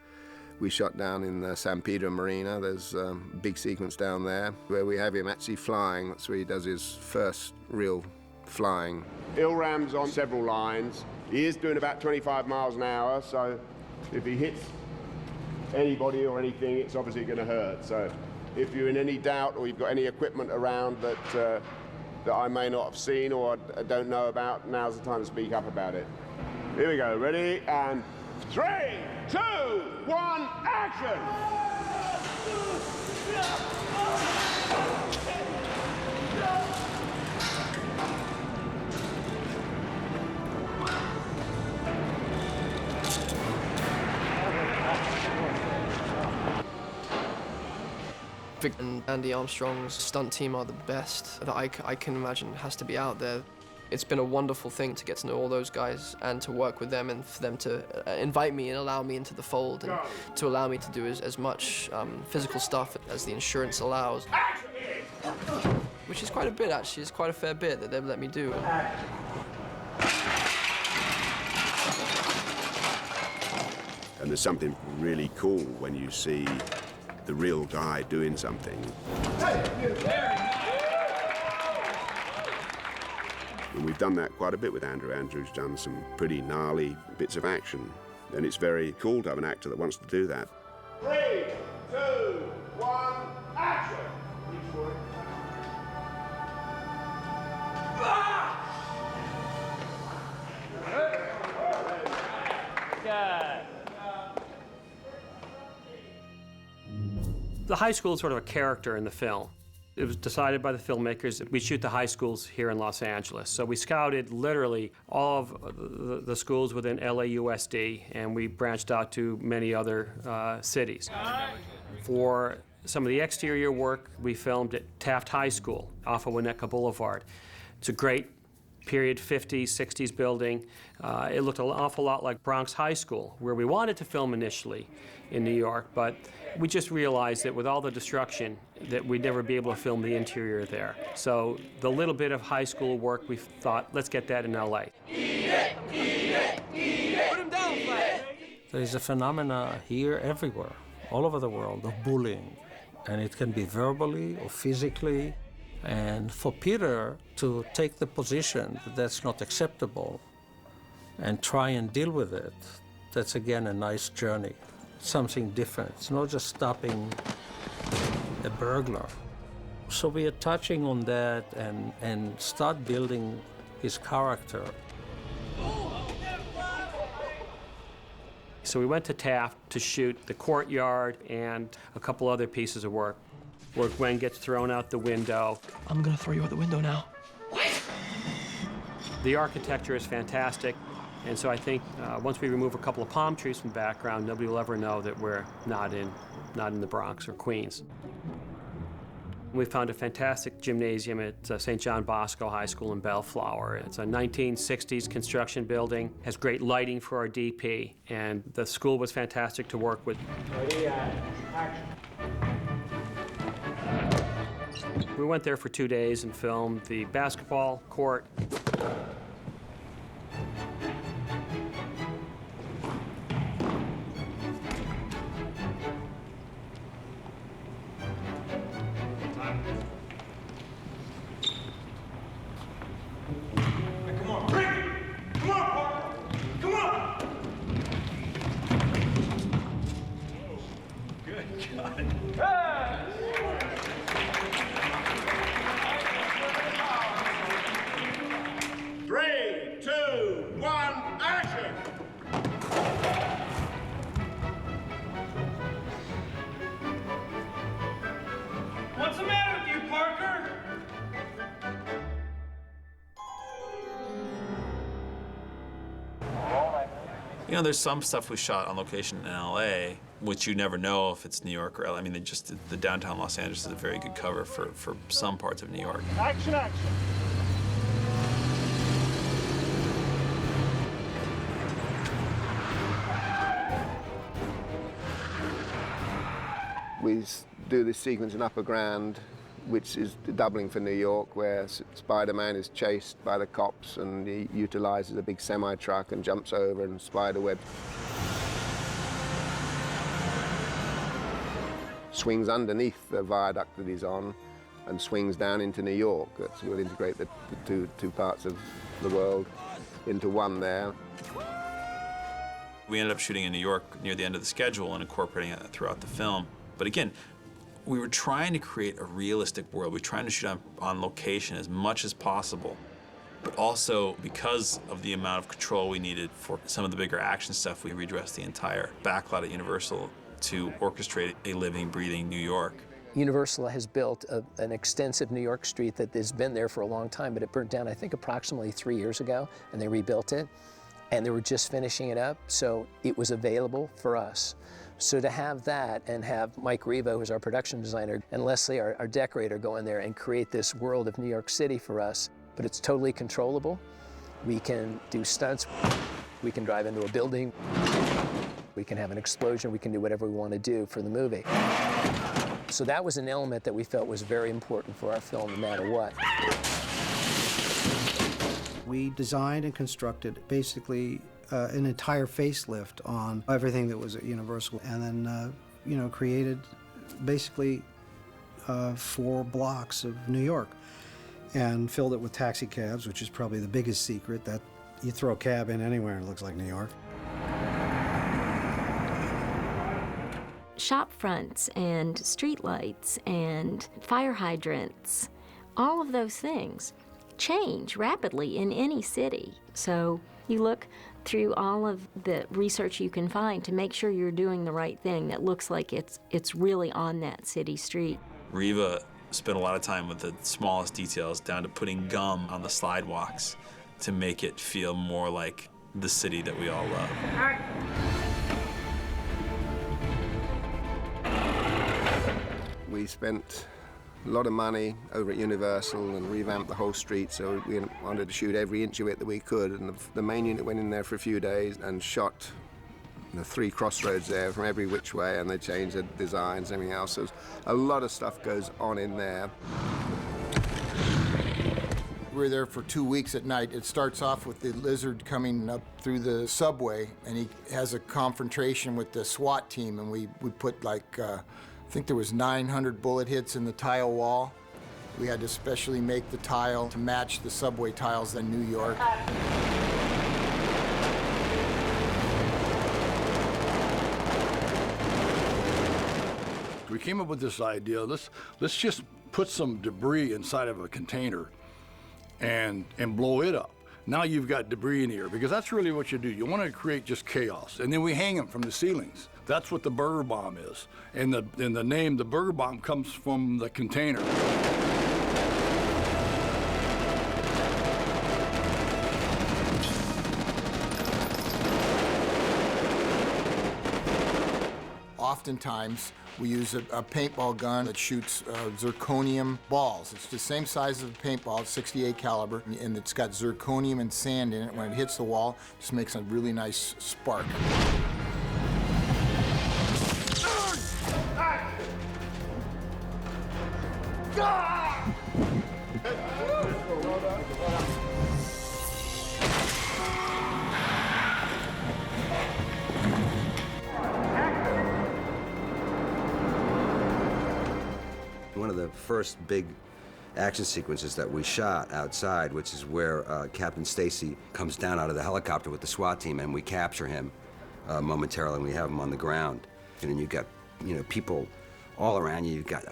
Speaker 24: We shot down in the San Pedro Marina. There's a big sequence down there where we have him actually flying. That's where he does his first real flying.
Speaker 25: Ilram's on several lines. He is doing about 25 miles an hour, so if he hits anybody or anything, it's obviously going to hurt. So if you're in any doubt or you've got any equipment around that I may not have seen or I don't know about, now's the time to speak up about it. Here we go, ready, and 3, 2, 1, action!
Speaker 5: Vic and Andy Armstrong's stunt team are the best that I can imagine has to be out there. It's been a wonderful thing to get to know all those guys and to work with them, and for them to invite me and allow me into the fold, and to allow me to do as much physical stuff as the insurance allows. Which is quite a bit, actually. It's quite a fair bit that they've let me do.
Speaker 25: And there's something really cool when you see the real guy doing something. And we've done that quite a bit with Andrew. Andrew's done some pretty gnarly bits of action. And it's very cool to have an actor that wants to do that. 3, 2, 1, action! Reach for it.
Speaker 14: The high school is sort of a character in the film. It was decided by the filmmakers that we shoot the high schools here in Los Angeles. So we scouted literally all of the schools within LAUSD, and we branched out to many other cities. For some of the exterior work, we filmed at Taft High School off of Winnetka Boulevard. It's a great period 50s, 60s building. It looked an awful lot like Bronx High School, where we wanted to film initially in New York, but we just realized that with all the destruction that we'd never be able to film the interior there. So the little bit of high school work, we thought, let's get that in LA.
Speaker 12: Eat it, eat it, eat it. Put him down, Flash.
Speaker 4: There is a phenomena here everywhere, all over the world, of bullying. And it can be verbally or physically. And for Peter to take the position that that's not acceptable and try and deal with it, that's again a nice journey. Something different. It's not just stopping a burglar. So we are touching on that and start building his character.
Speaker 14: So we went to Taft to shoot the courtyard and a couple other pieces of work, where Gwen gets thrown out the window.
Speaker 5: I'm gonna throw you out the window now.
Speaker 14: The architecture is fantastic, and so I think once we remove a couple of palm trees from the background, nobody will ever know that we're not in the Bronx or Queens. We found a fantastic gymnasium at St. John Bosco High School in Bellflower. It's a 1960s construction building, has great lighting for our DP, and the school was fantastic to work with.
Speaker 12: Ready, action.
Speaker 14: We went there for 2 days and filmed the basketball court.
Speaker 12: Come on, bring it! Come on, Parker! Come on! Good God. Hey! 3, 2, 1, action! What's the matter with you, Parker?
Speaker 7: You know, there's some stuff we shot on location in LA, which you never know if it's New York or LA. I mean, the downtown Los Angeles is a very good cover for some parts of New York.
Speaker 12: Action, action!
Speaker 24: We do this sequence in Upper Grand, which is doubling for New York, where Spider-Man is chased by the cops and he utilizes a big semi-truck and jumps over and spiderweb. Swings underneath the viaduct that he's on and swings down into New York. So we'll integrate the two parts of the world into one there.
Speaker 7: We ended up shooting in New York near the end of the schedule and incorporating it throughout the film. But again, we were trying to create a realistic world. We were trying to shoot on location as much as possible. But also, because of the amount of control we needed for some of the bigger action stuff, we redressed the entire backlot at Universal to orchestrate a living, breathing New York.
Speaker 23: Universal has built an extensive New York street that has been there for a long time, but it burnt down, I think, approximately 3 years ago, and they rebuilt it. And they were just finishing it up, so it was available for us. So to have that and have Mike Revo, who's our production designer, and Leslie, our decorator, go in there and create this world of New York City for us, but it's totally controllable. We can do stunts, we can drive into a building, we can have an explosion, we can do whatever we want to do for the movie. So that was an element that we felt was very important for our film, no matter what.
Speaker 6: We designed and constructed basically an entire facelift on everything that was at Universal, and then created basically 4 blocks of New York, and filled it with taxi cabs, which is probably the biggest secret, that you throw a cab in anywhere and it looks like New York.
Speaker 15: Shop fronts and streetlights and fire hydrants, all of those things change rapidly in any city. So you look through all of the research you can find to make sure you're doing the right thing that looks like it's really on that city street.
Speaker 7: Riva spent a lot of time with the smallest details, down to putting gum on the slidewalks to make it feel more like the city that we all love.
Speaker 24: We spent a lot of money over at Universal and revamped the whole street, so we wanted to shoot every inch of it that we could, and the main unit went in there for a few days and shot the 3 crossroads there from every which way, and they changed the designs and everything else. So a lot of stuff goes on in there.
Speaker 16: We were there for 2 weeks at night. It starts off with the lizard coming up through the subway, and he has a confrontation with the SWAT team, and we put like, I think there was 900 bullet hits in the tile wall. We had to specially make the tile to match the subway tiles in New York.
Speaker 17: We came up with this idea, let's just put some debris inside of a container and blow it up. Now you've got debris in here, because that's really what you do. You want to create just chaos, and then we hang them from the ceilings. That's what the burger bomb is. And the name, the burger bomb, comes from the container.
Speaker 16: Oftentimes, we use a paintball gun that shoots zirconium balls. It's the same size as a paintball, it's 68 caliber, and it's got zirconium and sand in it. When it hits the wall, it just makes a really nice spark.
Speaker 18: One of the first big action sequences that we shot outside, which is where Captain Stacy comes down out of the helicopter with the SWAT team, and we capture him momentarily, and we have him on the ground. And then you've got, people all around you. You've got,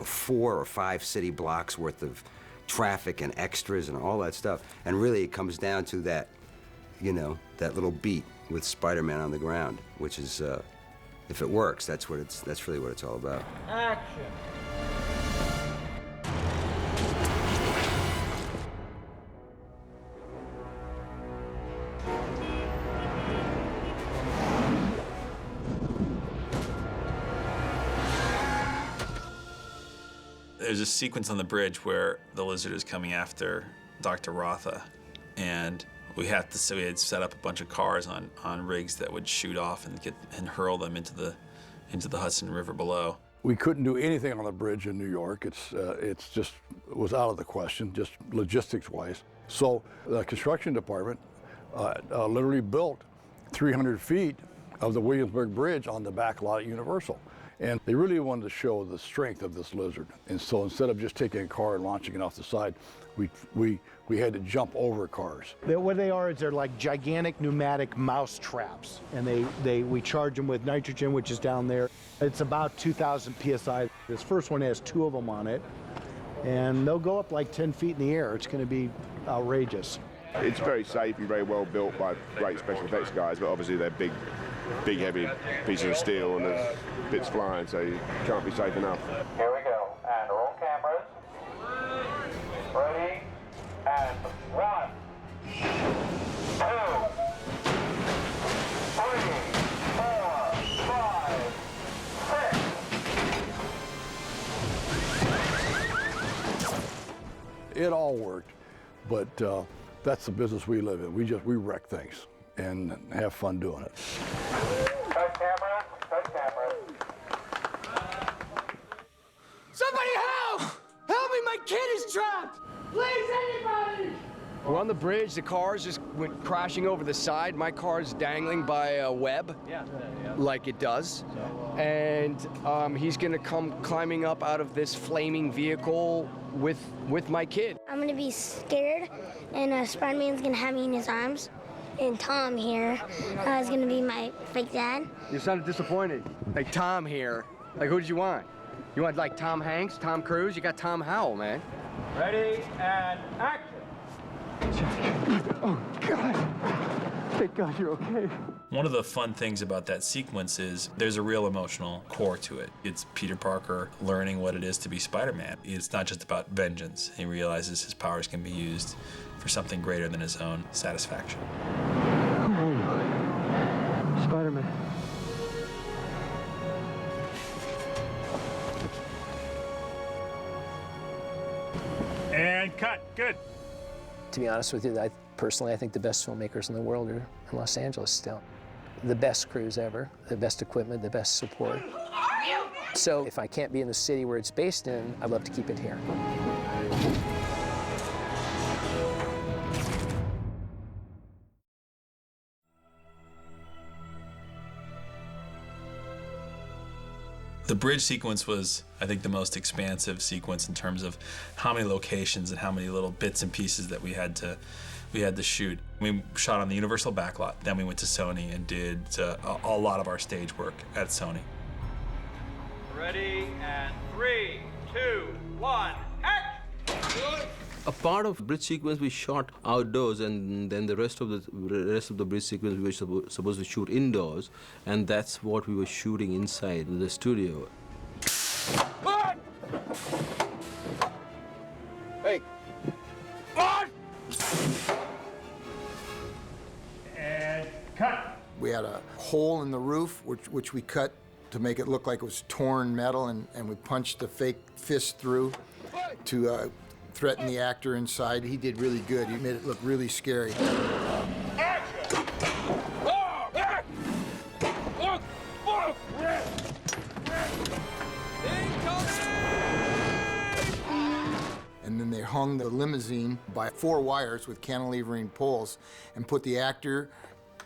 Speaker 18: 4 or 5 city blocks worth of traffic and extras and all that stuff. And really, it comes down to that, that little beat with Spider-Man on the ground, which is, if it works, that's really what it's all about.
Speaker 10: Action.
Speaker 7: There's a sequence on the bridge where the lizard is coming after Dr. Rotha, and we had set up a bunch of cars on rigs that would shoot off and hurl them into the Hudson River below.
Speaker 17: We couldn't do anything on the bridge in New York. It was out of the question, just logistics-wise. So the construction department literally built 300 feet of the Williamsburg Bridge on the back lot at Universal. And they really wanted to show the strength of this lizard. And so instead of just taking a car and launching it off the side, we had to jump over cars.
Speaker 19: What they are is they're like gigantic pneumatic mouse traps. And we charge them with nitrogen, which is down there. It's about 2,000 PSI. This first one has 2 of them on it. And they'll go up like 10 feet in the air. It's going to be outrageous.
Speaker 25: It's very safe and very well built by great special effects guys, but obviously they're big heavy pieces of steel and there's bits flying, so you can't be safe enough.
Speaker 12: Here we go, and roll cameras. Ready, and 1, 2, 3, 4, 5, 6.
Speaker 17: It all worked. But that's the business we live in. We wreck things and have fun doing it.
Speaker 12: Cut camera, cut camera. Somebody help! Help me, my kid is trapped! Please, anybody!
Speaker 2: We're on the bridge, the cars just went crashing over the side. My car's dangling by a web, like it does. And he's gonna come climbing up out of this flaming vehicle with my kid.
Speaker 3: I'm gonna be scared, and Spider-Man's gonna have me in his arms. And Tom here is gonna be my fake dad.
Speaker 2: You sounded disappointed. Like Tom here. Like, who did you want? You want like Tom Hanks, Tom Cruise? You got Tom Howell, man.
Speaker 8: Ready and action.
Speaker 2: Oh, God. Thank God you're okay.
Speaker 7: One of the fun things about that sequence is there's a real emotional core to it. It's Peter Parker learning what it is to be Spider-Man. It's not just about vengeance. He realizes his powers can be used for something greater than his own satisfaction.
Speaker 2: Who are you? Spider-Man.
Speaker 8: And cut. Good.
Speaker 23: To be honest with you, personally, I think the best filmmakers in the world are in Los Angeles still. The best crews ever, the best equipment, the best support. So if I can't be in the city where it's based in, I'd love to keep it here.
Speaker 7: The bridge sequence was, I think, the most expansive sequence in terms of how many locations and how many little bits and pieces that we had to shoot. We shot on the Universal backlot, then we went to Sony and did a lot of our stage work at Sony.
Speaker 8: Ready and 3, 2, 1, action!
Speaker 20: A part of bridge sequence we shot outdoors, and then the rest of the bridge sequence we were supposed to shoot indoors, and that's what we were shooting inside the studio.
Speaker 2: Hey.
Speaker 8: And cut.
Speaker 16: We had a hole in the roof, which we cut to make it look like it was torn metal, and we punched the fake fist through to threaten the actor inside. He did really good. He made it look really scary. And then they hung the limousine by 4 wires with cantilevering poles and put the actor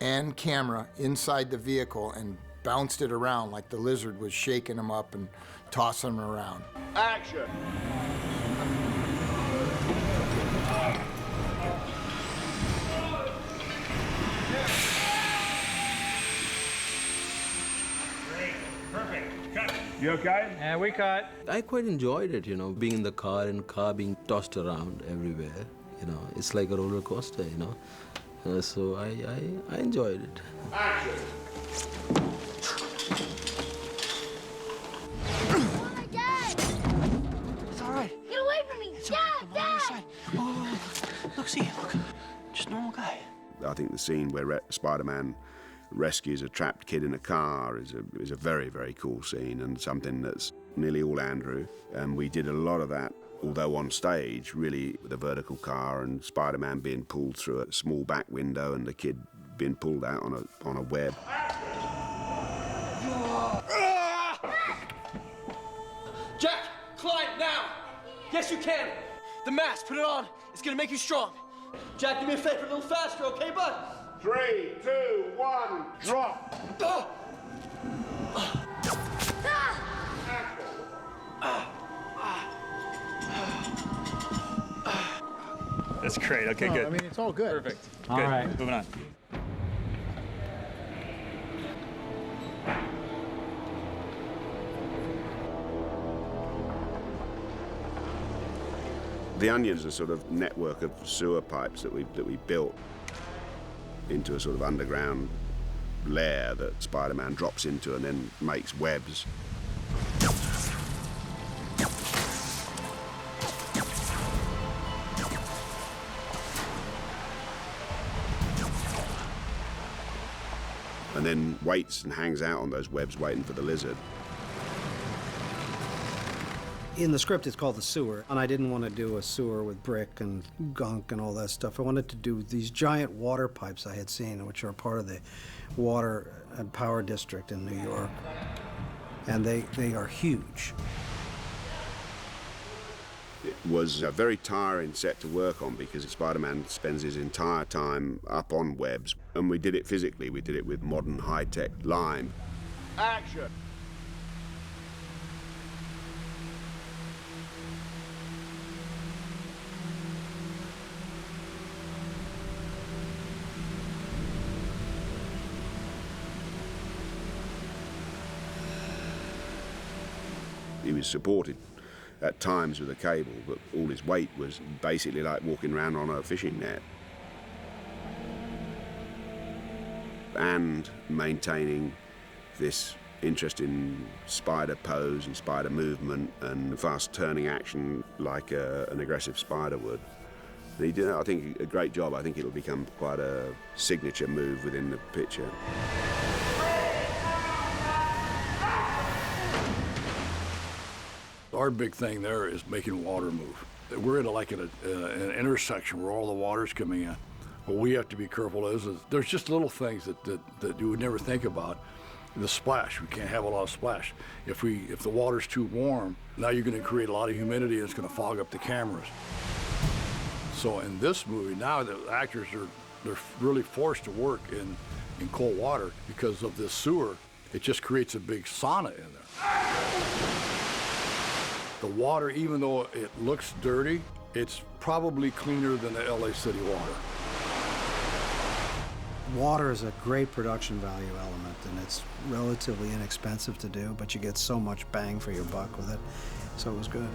Speaker 16: and camera inside the vehicle and bounced it around like the lizard was shaking him up and tossing him around.
Speaker 12: Action!
Speaker 8: Perfect. Cut. You okay? And we cut.
Speaker 20: I quite enjoyed it, you know, being in the car and car being tossed around everywhere. You know, it's like a roller coaster, you know. So I enjoyed it.
Speaker 12: Action!
Speaker 3: Oh, my dad!
Speaker 12: It's all right.
Speaker 3: Get away from me! Dad!
Speaker 12: Oh, look, see, look. Just a normal guy.
Speaker 9: I think the scene where Spider-Man rescues a trapped kid in a car is a very, very cool scene, and something that's nearly all Andrew. And we did a lot of that, although on stage, really with a vertical car and Spider-Man being pulled through a small back window and the kid being pulled out on a web.
Speaker 2: Jack, climb now! Yes, you can! The mask, put it on. It's gonna make you strong. Jack, do me a favor, a little faster, okay, bud?
Speaker 25: 3, 2, 1, drop!
Speaker 8: That's great. Okay, good.
Speaker 19: I mean, it's all good.
Speaker 8: Perfect.
Speaker 19: All
Speaker 8: Good.
Speaker 19: right.
Speaker 8: Moving on.
Speaker 9: The Onion's a sort of network of sewer pipes that we built into a sort of underground lair that Spider-Man drops into and then makes webs. And then waits and hangs out on those webs waiting for the lizard.
Speaker 6: In the script, it's called The Sewer, and I didn't want to do a sewer with brick and gunk and all that stuff. I wanted to do these giant water pipes I had seen, which are part of the water and power district in New York, and they are huge.
Speaker 9: It was a very tiring set to work on because Spider-Man spends his entire time up on webs, and we did it physically. We did it with modern high-tech lime.
Speaker 25: Action!
Speaker 9: He was supported at times with a cable, but all his weight was basically like walking around on a fishing net. And maintaining this interest in spider pose and spider movement and fast-turning action like an aggressive spider would. He did, I think, a great job. I think it'll become quite a signature move within the picture.
Speaker 17: Our big thing there is making water move. We're in an intersection where all the water's coming in. What we have to be careful is there's just little things that you would never think about. The splash, we can't have a lot of splash. If the water's too warm, now you're going to create a lot of humidity and it's going to fog up the cameras. So in this movie, now the actors they're really forced to work in cold water because of this sewer. It just creates a big sauna in there. The water, even though it looks dirty, it's probably cleaner than the LA City water.
Speaker 6: Water is a great production value element, and it's relatively inexpensive to do, but you get so much bang for your buck with it, so it was good.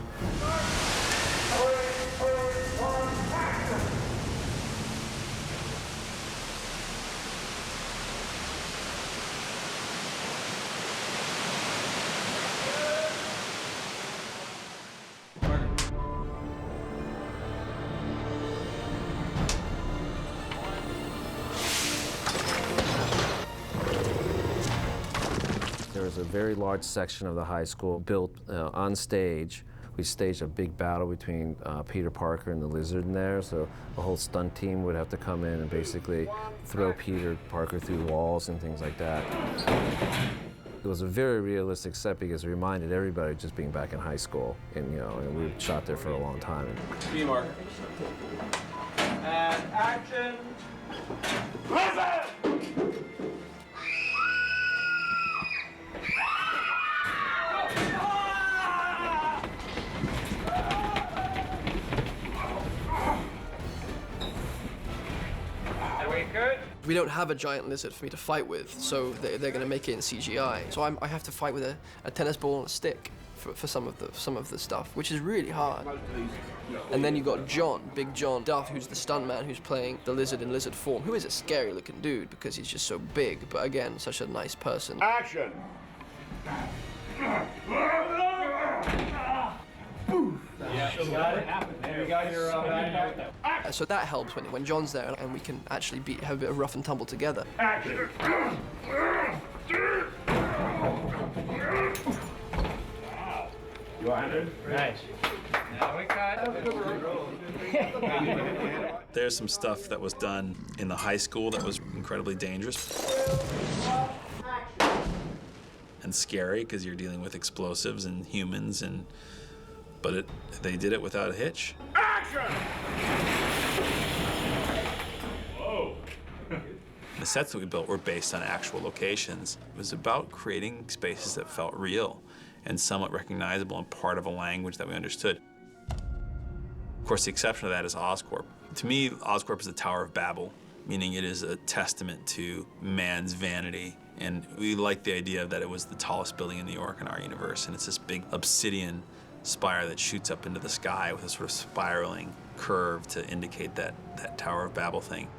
Speaker 1: There was a very large section of the high school built on stage. We staged a big battle between Peter Parker and the Lizard in there, so the whole stunt team would have to come in and basically throw Peter Parker through walls and things like that. It was a very realistic set because it reminded everybody of just being back in high school, and and we shot there for a long time.
Speaker 8: Mark. And action! Lizard!
Speaker 5: We don't have a giant lizard for me to fight with, so they're going to make it in CGI. So I have to fight with a tennis ball and a stick for some of the stuff, which is really hard. And then you got John, Big John Duff, who's the stuntman who's playing the lizard in lizard form, who is a scary looking dude because he's just so big, but again, such a nice person.
Speaker 25: Action!
Speaker 8: Yeah, you got it. There you got your
Speaker 5: So that helps when John's there and we can actually have a bit of rough and tumble together.
Speaker 8: Action! You 100? Nice. Now we cut.
Speaker 7: There's some stuff that was done in the high school that was incredibly dangerous and scary because you're dealing with explosives and humans, but they did it without a hitch.
Speaker 8: Action! Whoa.
Speaker 7: The sets that we built were based on actual locations. It was about creating spaces that felt real and somewhat recognizable and part of a language that we understood. Of course, the exception to that is Oscorp. To me, Oscorp is the Tower of Babel, meaning it is a testament to man's vanity. And we like the idea that it was the tallest building in New York in our universe, and it's this big obsidian spire that shoots up into the sky with a sort of spiraling curve to indicate that Tower of Babel thing.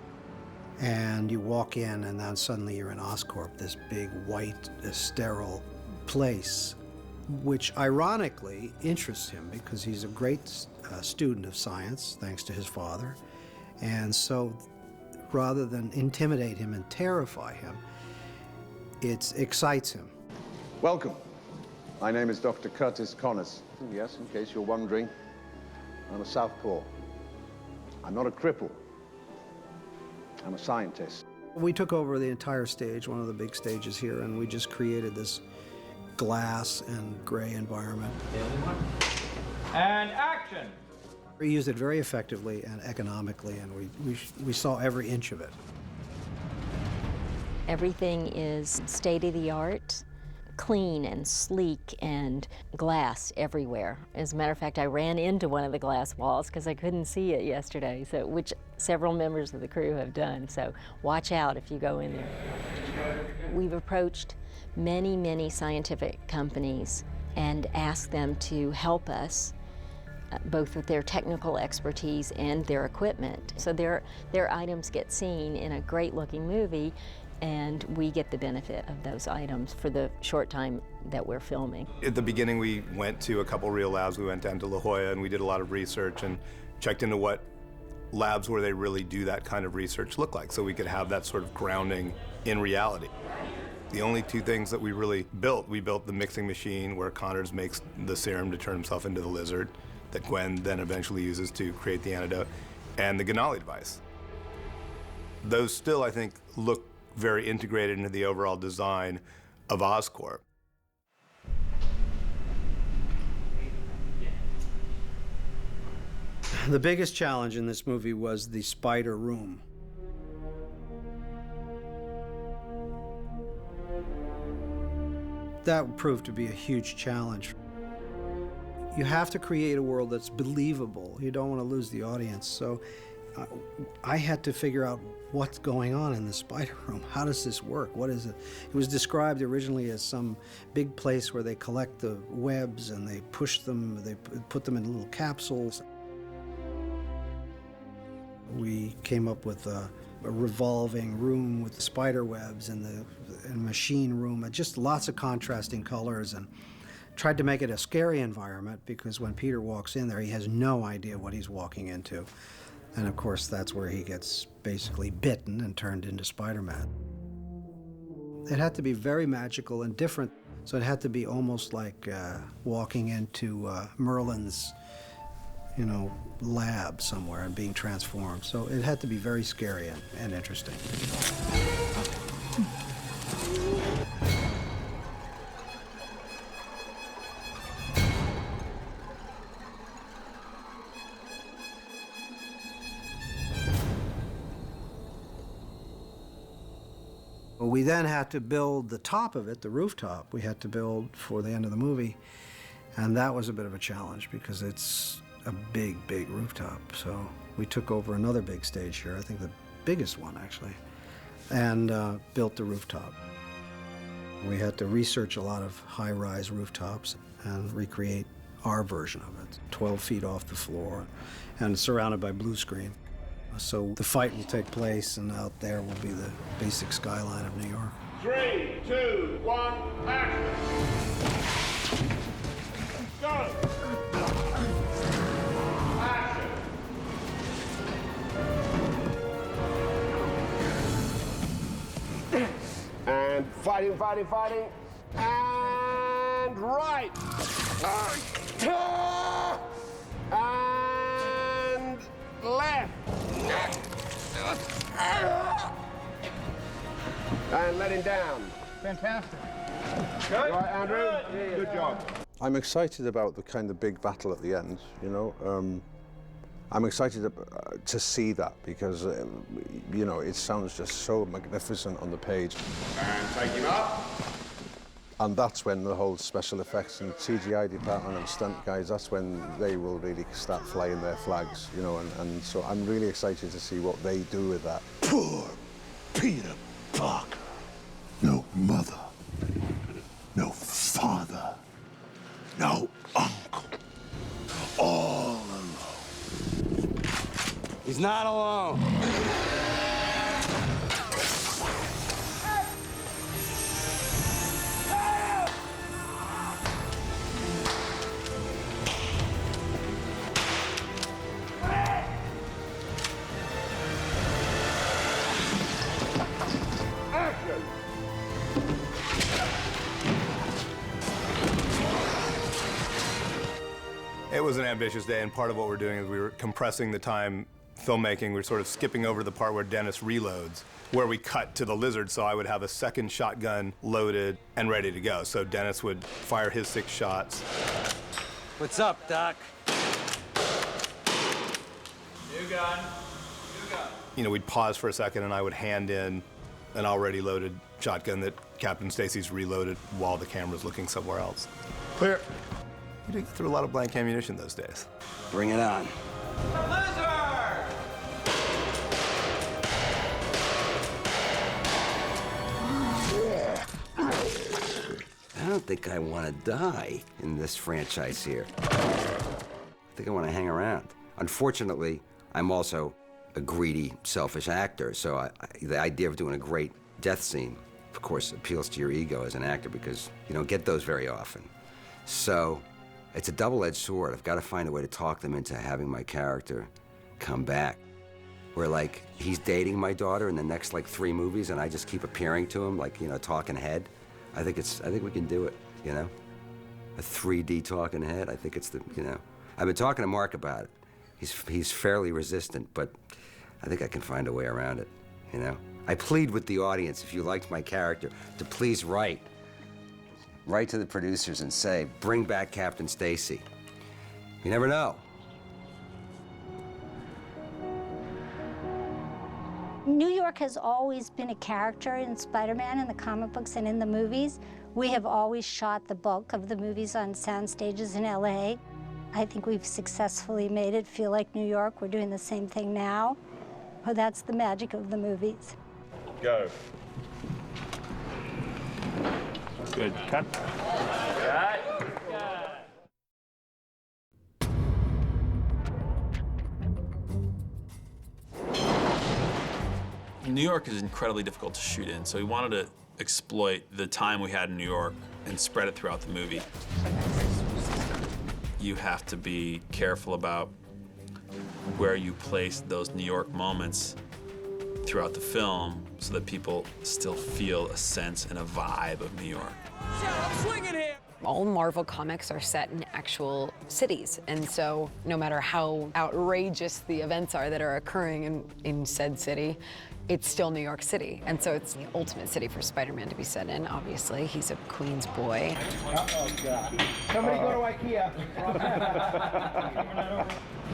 Speaker 6: And you walk in, and then suddenly you're in Oscorp, this big, white, sterile place, which ironically interests him because he's a great student of science, thanks to his father. And so rather than intimidate him and terrify him, it excites him.
Speaker 11: Welcome. My name is Dr. Curtis Connors.
Speaker 4: Captain, yes, in case you're wondering. I'm a southpaw. I'm not a cripple. I'm a scientist.
Speaker 6: We took over the entire stage, one of the big stages here, and we just created this glass and gray environment.
Speaker 8: And action!
Speaker 6: We used it very effectively and economically, and we saw every inch of it.
Speaker 15: Everything is state-of-the-art, clean and sleek, and glass everywhere. As a matter of fact, I ran into one of the glass walls because I couldn't see it yesterday, so, which several members of the crew have done, so watch out if you go in there. We've approached many, many scientific companies and asked them to help us both with their technical expertise and their equipment. So their items get seen in a great-looking movie, and we get the benefit of those items for the short time that we're filming.
Speaker 11: At the beginning, we went to a couple real labs. We went down to La Jolla, and we did a lot of research and checked into what labs where they really do that kind of research look like, so we could have that sort of grounding in reality. The only two things that we really built, we built the mixing machine where Connors makes the serum to turn himself into the lizard that Gwen then eventually uses to create the antidote, and the Ganali device. Those still, I think, look very integrated into the overall design of Oscorp.
Speaker 6: The biggest challenge in this movie was the spider room. That proved to be a huge challenge. You have to create a world that's believable. You don't want to lose the audience. So I had to figure out what's going on in the spider room. How does this work? What is it? It was described originally as some big place where they collect the webs and they push them, they put them in little capsules. We came up with a revolving room with the spider webs and the machine room, and just lots of contrasting colors, and tried to make it a scary environment because when Peter walks in there, he has no idea what he's walking into. And of course, that's where he gets basically bitten and turned into Spider-Man. It had to be very magical and different, so it had to be almost like walking into Merlin's, lab somewhere and being transformed. So it had to be very scary and interesting. We then had to build the top of it, the rooftop. We had to build for the end of the movie, and that was a bit of a challenge because it's a big, big rooftop. So we took over another big stage here, I think the biggest one actually, and built the rooftop. We had to research a lot of high-rise rooftops and recreate our version of it, 12 feet off the floor and surrounded by blue screen. So the fight will take place, and out there will be the basic skyline of New York.
Speaker 25: 3, 2, 1, action! Go! Action! And fighting, fighting, fighting. And right! And left! And let him down.
Speaker 8: Fantastic.
Speaker 25: Good. All right, Andrew? Good job.
Speaker 4: I'm excited about the kind of big battle at the end, I'm excited to see that because, it sounds just so magnificent on the page.
Speaker 25: And take him up.
Speaker 4: And that's when the whole special effects and CGI department and stunt guys, that's when they will really start flying their flags, and so I'm really excited to see what they do with that.
Speaker 13: Poor Peter Parker. No mother, no father, no uncle. All alone.
Speaker 12: He's not alone.
Speaker 11: was an ambitious day, and part of what we're doing is we were compressing the time filmmaking. We're sort of skipping over the part where Dennis reloads, where we cut to the lizard, so I would have a second shotgun loaded and ready to go. So Dennis would fire his 6 shots.
Speaker 14: What's up, Doc?
Speaker 8: New gun.
Speaker 11: You know, we'd pause for a second, and I would hand in an already loaded shotgun that Captain Stacy's reloaded while the camera's looking somewhere else. Clear. We did go through a lot of blank ammunition those days.
Speaker 14: Bring it on. I don't think I want to die in this franchise here. I think I want to hang around. Unfortunately, I'm also a greedy, selfish actor, so the idea of doing a great death scene, of course, appeals to your ego as an actor because you don't get those very often. So it's a double-edged sword. I've got to find a way to talk them into having my character come back. Where, like, he's dating my daughter in the next, like, 3 movies, and I just keep appearing to him, like, you know, talking head. I think we can do it, you know? A 3D talking head, I think it's the, you know. I've been talking to Mark about it. He's fairly resistant, but I think I can find a way around it, you know? I plead with the audience, if you liked my character, to please write to the producers and say, bring back Captain Stacy. You never know.
Speaker 18: New York has always been a character in Spider-Man in the comic books and in the movies. We have always shot the bulk of the movies on sound stages in LA. I think we've successfully made it feel like New York. We're doing the same thing now. Well, that's the magic of the movies.
Speaker 8: Go. Good. Cut.
Speaker 7: New York is incredibly difficult to shoot in, so we wanted to exploit the time we had in New York and spread it throughout the movie. You have to be careful about where you place those New York moments throughout the film so that people still feel a sense and a vibe of New York.
Speaker 21: I'm swinging here. All Marvel comics are set in actual cities, and so no matter how outrageous the events are that are occurring in said city, it's still New York City. And so it's the ultimate city for Spider-Man to be set in, obviously. He's a Queens boy.
Speaker 12: Oh, God. Somebody go to IKEA.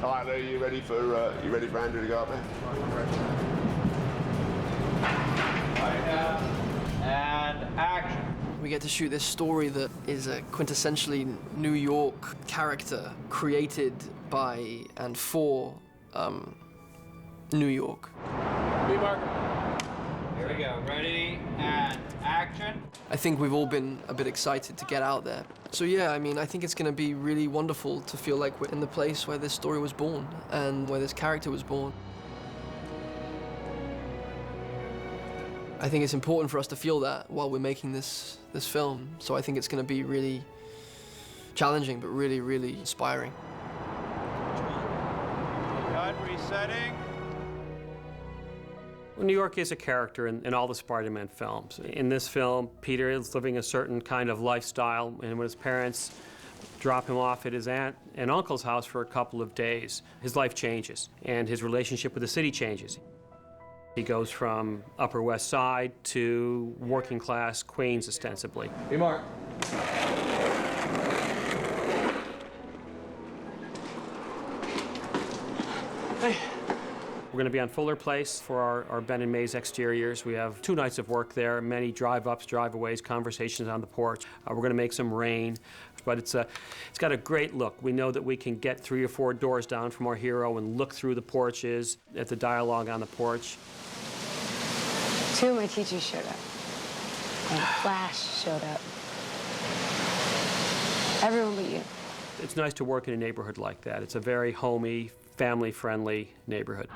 Speaker 25: All right, Lou, you ready for Andrew to go up there?
Speaker 5: And action. We get to shoot this story that is a quintessentially New York character created by and for New York.
Speaker 8: B-Mark. Here we go. Ready and action.
Speaker 5: I think we've all been a bit excited to get out there. So yeah, I mean, I think it's going to be really wonderful to feel like we're in the place where this story was born and where this character was born. I think it's important for us to feel that while we're making this film. So I think it's going to be really challenging, but really, really inspiring.
Speaker 8: Cut, resetting.
Speaker 22: Well, New York is a character in all the Spider-Man films. In this film, Peter is living a certain kind of lifestyle, and when his parents drop him off at his aunt and uncle's house for a couple of days, his life changes, and his relationship with the city changes. He goes from Upper West Side to working class Queens, ostensibly.
Speaker 8: Hey, Mark.
Speaker 22: Hey. We're going to be on Fuller Place for our Ben and Mays exteriors. We have 2 nights of work there, many drive-ups, drive-aways, conversations on the porch. We're going to make some rain, but it's got a great look. We know that we can get 3 or 4 doors down from our hero and look through the porches at the dialogue on the porch.
Speaker 21: 2 of my teachers showed up, and Flash showed up. Everyone but you.
Speaker 22: It's nice to work in a neighborhood like that. It's a very homey, family-friendly neighborhood.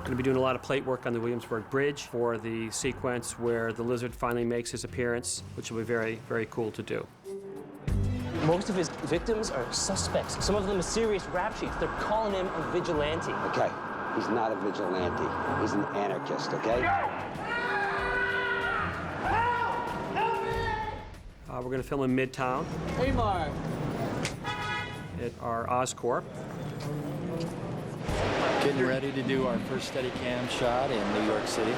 Speaker 22: Going to be doing a lot of plate work on the Williamsburg Bridge for the sequence where the lizard finally makes his appearance, which will be very, very cool to do.
Speaker 24: Most of his victims are suspects. Some of them are serious rap sheets. They're calling him a vigilante.
Speaker 14: Okay, he's not a vigilante. He's an anarchist, okay?
Speaker 22: We're going to film in Midtown.
Speaker 12: Hey, Mark.
Speaker 22: at our Oscorp.
Speaker 3: Getting ready to do our first Steadicam shot in New York City.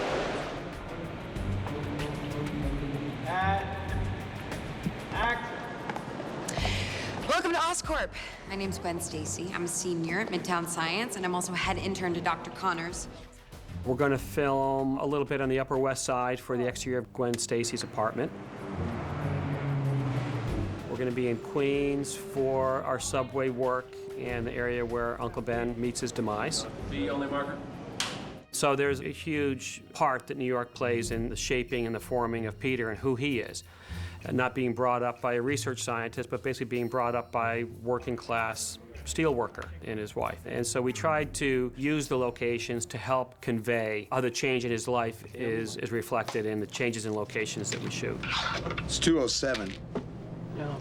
Speaker 10: Welcome to Oscorp. My name's Gwen Stacy. I'm a senior at Midtown Science, and I'm also head intern to Dr. Connors.
Speaker 22: We're going to film a little bit on the Upper West Side for the exterior of Gwen Stacy's apartment. We're going to be in Queens for our subway work and the area where Uncle Ben meets his demise.
Speaker 8: The only marker.
Speaker 22: So there's a huge part that New York plays in the shaping and the forming of Peter and who he is. Not being brought up by a research scientist, but basically being brought up by working class steel worker and his wife. And so we tried to use the locations to help convey how the change in his life is reflected in the changes in locations that we shoot.
Speaker 16: It's 207.
Speaker 5: Yeah.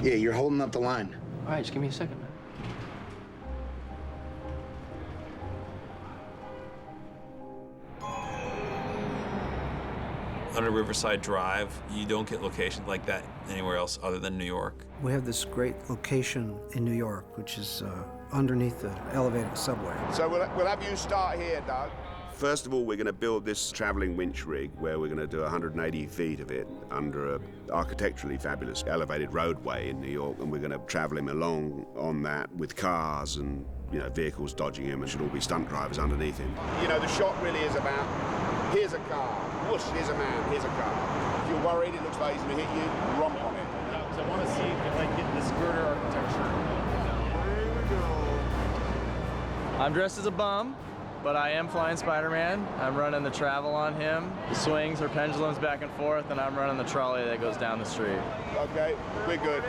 Speaker 16: Yeah, you're holding up the line.
Speaker 5: All right, just give me a second, man.
Speaker 7: Under Riverside Drive, you don't get locations like that anywhere else other than New York.
Speaker 6: We have this great location in New York, which is underneath the elevated subway.
Speaker 25: So we'll have you start here, Doug.
Speaker 9: First of all, we're going to build this traveling winch rig where we're going to do 180 feet of it under an architecturally fabulous elevated roadway in New York, and we're going to travel him along on that with cars and vehicles dodging him, and should all be stunt drivers underneath him.
Speaker 25: You know, the shot really is about, here's a car, whoosh, here's a man, here's a car. If you're worried it looks like he's going to hit you, romp on it.
Speaker 8: Because I want to see if I get this girder architecture.
Speaker 25: Here we go.
Speaker 3: I'm dressed as a bum, but I am flying Spider-Man. I'm running the travel on him. The swings or pendulums back and forth, and I'm running the trolley that goes down the street.
Speaker 25: Okay, we're good.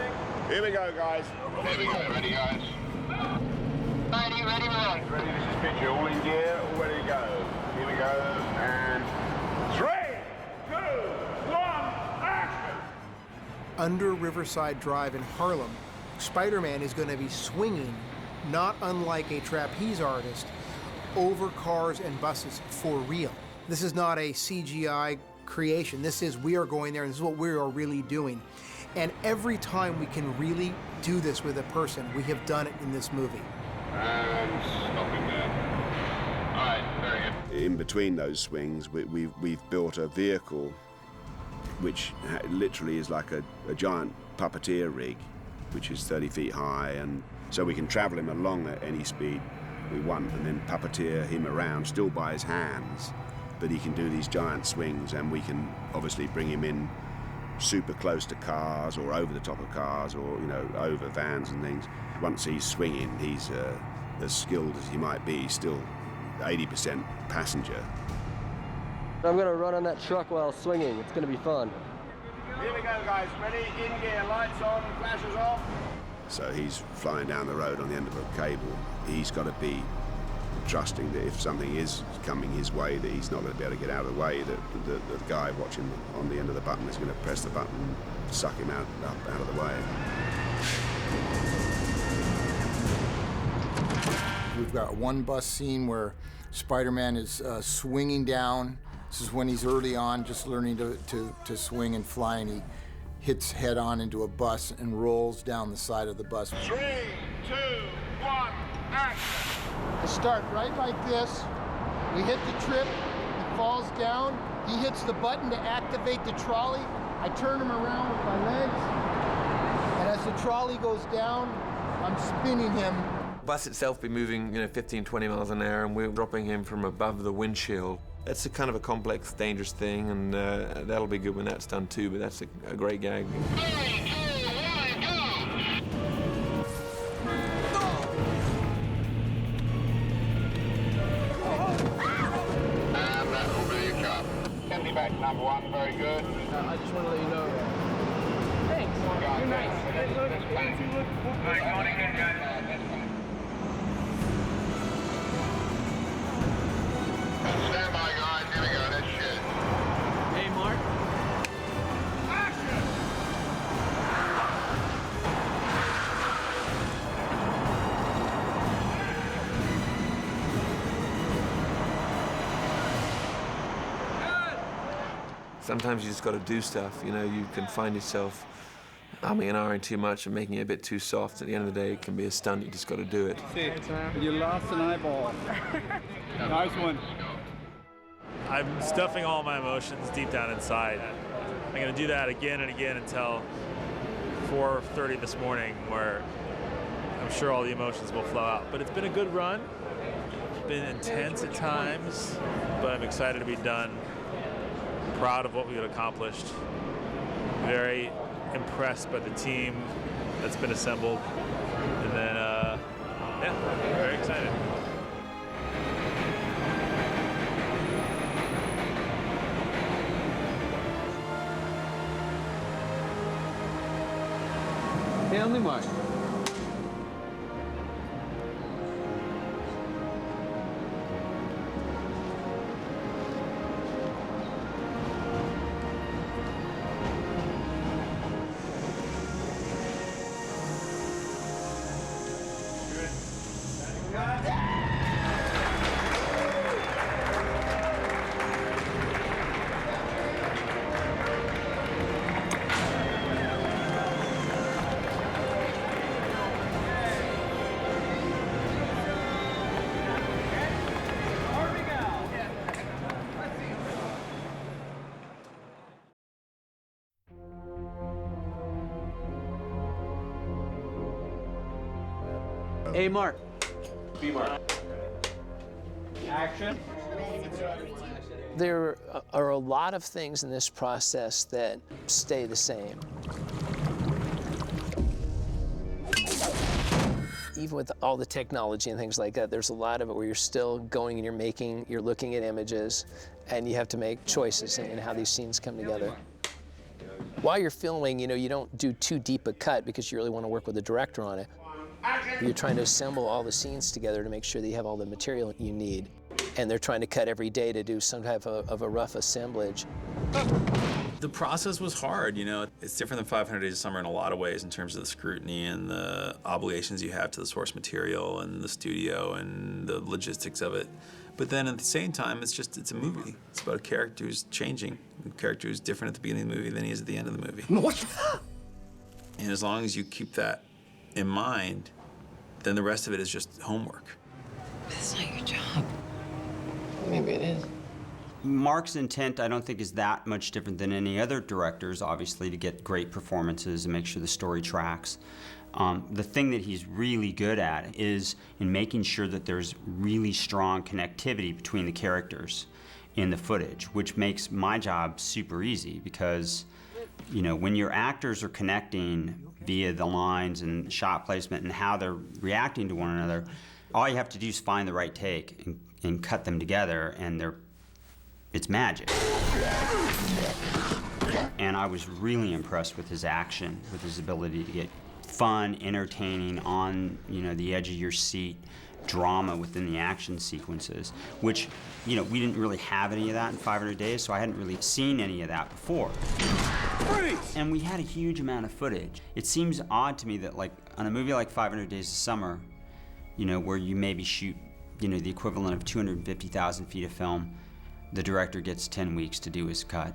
Speaker 25: Here we go, guys. Here we go. Ready, guys? Ready, ready, ready. Ready, this is picture. All in gear, all ready to go. Here we go, and 3, 2, 1, action!
Speaker 20: Under Riverside Drive in Harlem, Spider-Man is going to be swinging, not unlike a trapeze artist, over cars and buses for real. This is not a CGI creation. This is, we are going there and this is what we are really doing. And every time we can really do this with a person, we have done it in this movie.
Speaker 25: And stopping there. All right, very good.
Speaker 9: In between those swings, we've built a vehicle which literally is like a giant puppeteer rig, which is 30 feet high, and so we can travel him along at any speed we want and then puppeteer him around, still by his hands, but he can do these giant swings, and we can obviously bring him in super close to cars or over the top of cars or over vans and things. Once he's swinging, he's as skilled as he might be, still 80% passenger.
Speaker 5: I'm gonna run on that truck while swinging. It's gonna be fun.
Speaker 25: Here we go, guys. Ready? In gear, lights on, flashes off.
Speaker 9: So he's flying down the road on the end of a cable. He's got to be trusting that if something is coming his way, that he's not going to be able to get out of the way, that the guy watching on the end of the button is going to press the button and suck him out of the way.
Speaker 16: We've got one bus scene where Spider-Man is swinging down. This is when he's early on, just learning to swing and fly, and he hits head on into a bus and rolls down the side of the bus.
Speaker 25: 3, 2, 1, action!
Speaker 20: I start right like this. We hit the trip, he falls down. He hits the button to activate the trolley. I turn him around with my legs, and as the trolley goes down, I'm spinning him.
Speaker 23: The bus itself be moving, 15, 20 miles an hour, and we're dropping him from above the windshield. It's a kind of a complex, dangerous thing, and that'll be good when that's done too, but that's a great gag.
Speaker 25: 3, 2, 1, go! And that will be your cup. Empty back number 1, very good.
Speaker 5: I just want to let you know. Thanks. You're nice.
Speaker 25: Good morning, good guys. Stand by, guys. Here we go. That's shit.
Speaker 5: Hey, Mark.
Speaker 25: Action!
Speaker 23: Sometimes you just got to do stuff, you can find yourself umming and ahhing too much and making it a bit too soft. At the end of the day, it can be a stunt. You just got to do it.
Speaker 1: You lost an eyeball. Nice one.
Speaker 2: I'm stuffing all my emotions deep down inside. I'm going to do that again and again until 4:30 this morning, where I'm sure all the emotions will flow out. But it's been a good run. It's been intense at times, but I'm excited to be done. Proud of what we've accomplished. Very impressed by the team that's been assembled. And then, yeah, very excited.
Speaker 1: Tell me, Mark. A Mark.
Speaker 24: B Mark.
Speaker 1: Action.
Speaker 15: There are a lot of things in this process that stay the same. Even with all the technology and things like that, there's a lot of it where you're still going and you're looking at images, and you have to make choices in how these scenes come together. While you're filming, you don't do too deep a cut because you really want to work with the director on it. You're trying to assemble all the scenes together to make sure that you have all the material you need. And they're trying to cut every day to do some type of a rough assemblage.
Speaker 7: The process was hard, It's different than 500 Days of Summer in a lot of ways in terms of the scrutiny and the obligations you have to the source material and the studio and the logistics of it. But then at the same time, it's a movie. It's about a character who's changing, a character who's different at the beginning of the movie than he is at the end of the movie.
Speaker 1: What?
Speaker 7: And as long as you keep that in mind, then the rest of it is just homework.
Speaker 21: That's not your job.
Speaker 15: Maybe it is.
Speaker 17: Mark's intent, I don't think, is that much different than any other directors, obviously, to get great performances and make sure the story tracks. The thing that he's really good at is in making sure that there's really strong connectivity between the characters in the footage, which makes my job super easy because, when your actors are connecting via the lines and shot placement and how they're reacting to one another, all you have to do is find the right take and cut them together, and it's magic. And I was really impressed with his action, with his ability to get fun, entertaining, on the edge of your seat drama within the action sequences, which we didn't really have any of that in 500 Days, so I hadn't really seen any of that before. Freeze! And we had a huge amount of footage. It seems odd to me that, like, on a movie like 500 Days of Summer, where you maybe shoot, the equivalent of 250,000 feet of film, the director gets 10 weeks to do his cut.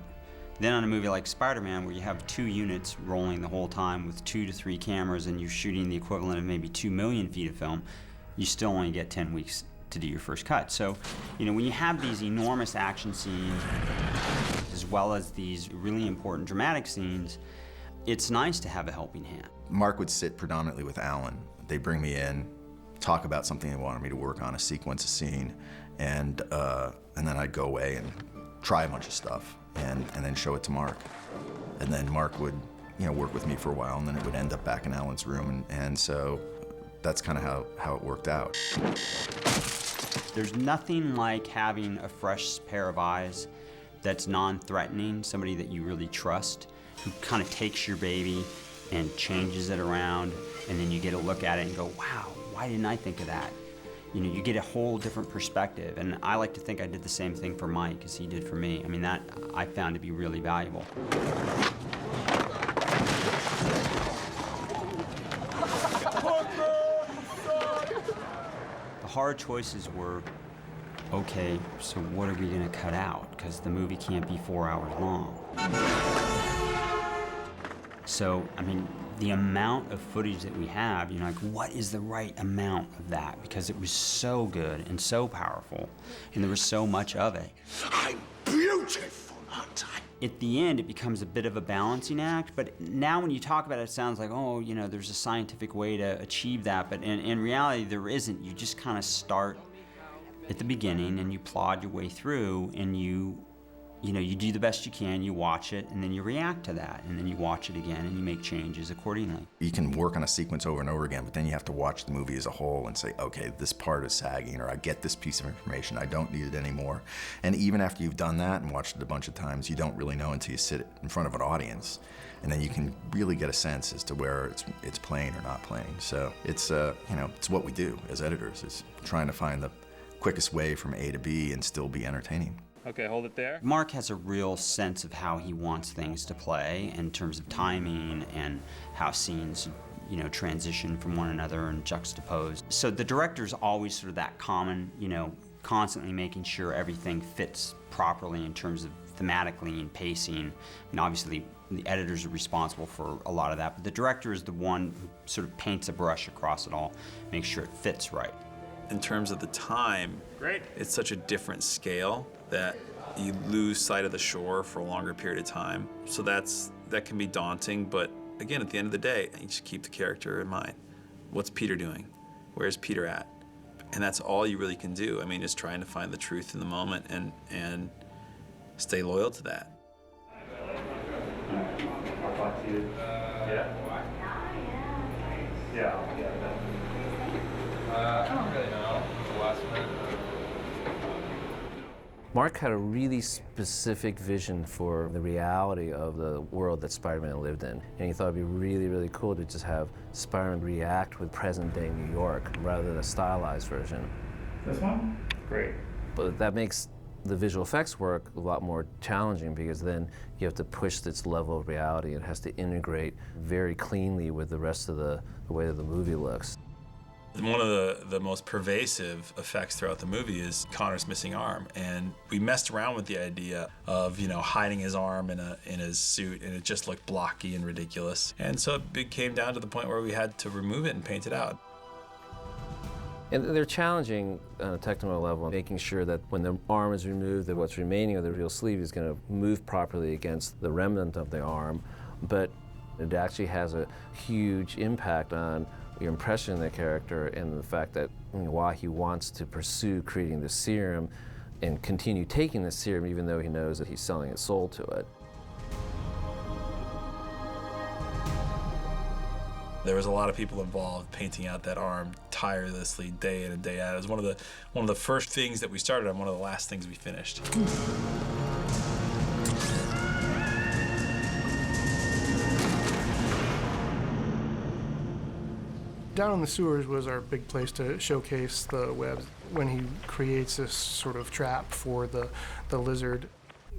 Speaker 17: Then on a movie like Spider-Man, where you have 2 units rolling the whole time with 2 to 3 cameras and you're shooting the equivalent of maybe 2 million feet of film, you still only get 10 weeks to do your first cut. So, when you have these enormous action scenes, as well as these really important dramatic scenes, it's nice to have a helping hand.
Speaker 19: Mark would sit predominantly with Alan. They'd bring me in, talk about something they wanted me to work on, a sequence, a scene, and then I'd go away and try a bunch of stuff and then show it to Mark. And then Mark would, work with me for a while, and then it would end up back in Alan's room, and so that's kind of how it worked out.
Speaker 17: There's nothing like having a fresh pair of eyes that's non-threatening, somebody that you really trust, who kind of takes your baby and changes it around, and then you get a look at it and go, wow, why didn't I think of that? You get a whole different perspective, and I like to think I did the same thing for Mike as he did for me. I mean, that I found to be really valuable. The hard choices were, okay, so what are we gonna cut out? Because the movie can't be 4 hours long. So, I mean, the amount of footage that we have, you know, like, what is the right amount of that? Because it was so good and so powerful, and there was so much of it.
Speaker 12: I'm beautiful, aren't I?
Speaker 17: At the end, it becomes a bit of a balancing act, but now when you talk about it, it sounds like, oh, you know, there's a scientific way to achieve that, but in reality, there isn't. You just kind of start at the beginning, and you plod your way through, and you know, you do the best you can, you watch it, and then you react to that, and then you watch it again, and you make changes accordingly.
Speaker 19: You can work on a sequence over and over again, but then you have to watch the movie as a whole and say, okay, this part is sagging, or I get this piece of information, I don't need it anymore. And even after you've done that and watched it a bunch of times, you don't really know until you sit in front of an audience, and then you can really get a sense as to where it's playing or not playing. So it's, you know, it's what we do as editors, is trying to find the quickest way from A to B and still be entertaining.
Speaker 2: Okay, hold it there.
Speaker 17: Mark has a real sense of how he wants things to play in terms of timing and how scenes, you know, transition from one another and juxtapose. So the director's always sort of that common, you know, constantly making sure everything fits properly in terms of thematically and pacing. And obviously the editors are responsible for a lot of that, but the director is the one who sort of paints a brush across it all, makes sure it fits right.
Speaker 7: In terms of the time,
Speaker 2: great.
Speaker 7: It's such a different scale that you lose sight of the shore for a longer period of time. So that can be daunting, but again, at the end of the day, you just keep the character in mind. What's Peter doing? Where's Peter at? And that's all you really can do. I mean, just trying to find the truth in the moment and stay loyal to that.
Speaker 4: I don't really know. The last minute. Mark had a really specific vision for the reality of the world that Spider-Man lived in. And he thought it'd be really, really cool to just have Spider-Man react with present-day New York rather than a stylized version.
Speaker 2: This one? Great.
Speaker 4: But that makes the visual effects work a lot more challenging, because then you have to push this level of reality. It has to integrate very cleanly with the rest of the way that the movie looks.
Speaker 7: One of the most pervasive effects throughout the movie is Connor's missing arm, and we messed around with the idea of, you know, hiding his arm in his suit, and it just looked blocky and ridiculous. And so it came down to the point where we had to remove it and paint it out.
Speaker 4: And they're challenging on a technical level, making sure that when the arm is removed, that what's remaining of the real sleeve is going to move properly against the remnant of the arm, but it actually has a huge impact on your impression of the character, and the fact that, you know, while he wants to pursue creating the serum and continue taking the serum, even though he knows that he's selling his soul to it.
Speaker 7: There was a lot of people involved painting out that arm tirelessly, day in and day out. It was one of the first things that we started on, one of the last things we finished.
Speaker 20: Down in the sewers was our big place to showcase the webs. When he creates this sort of trap for the lizard,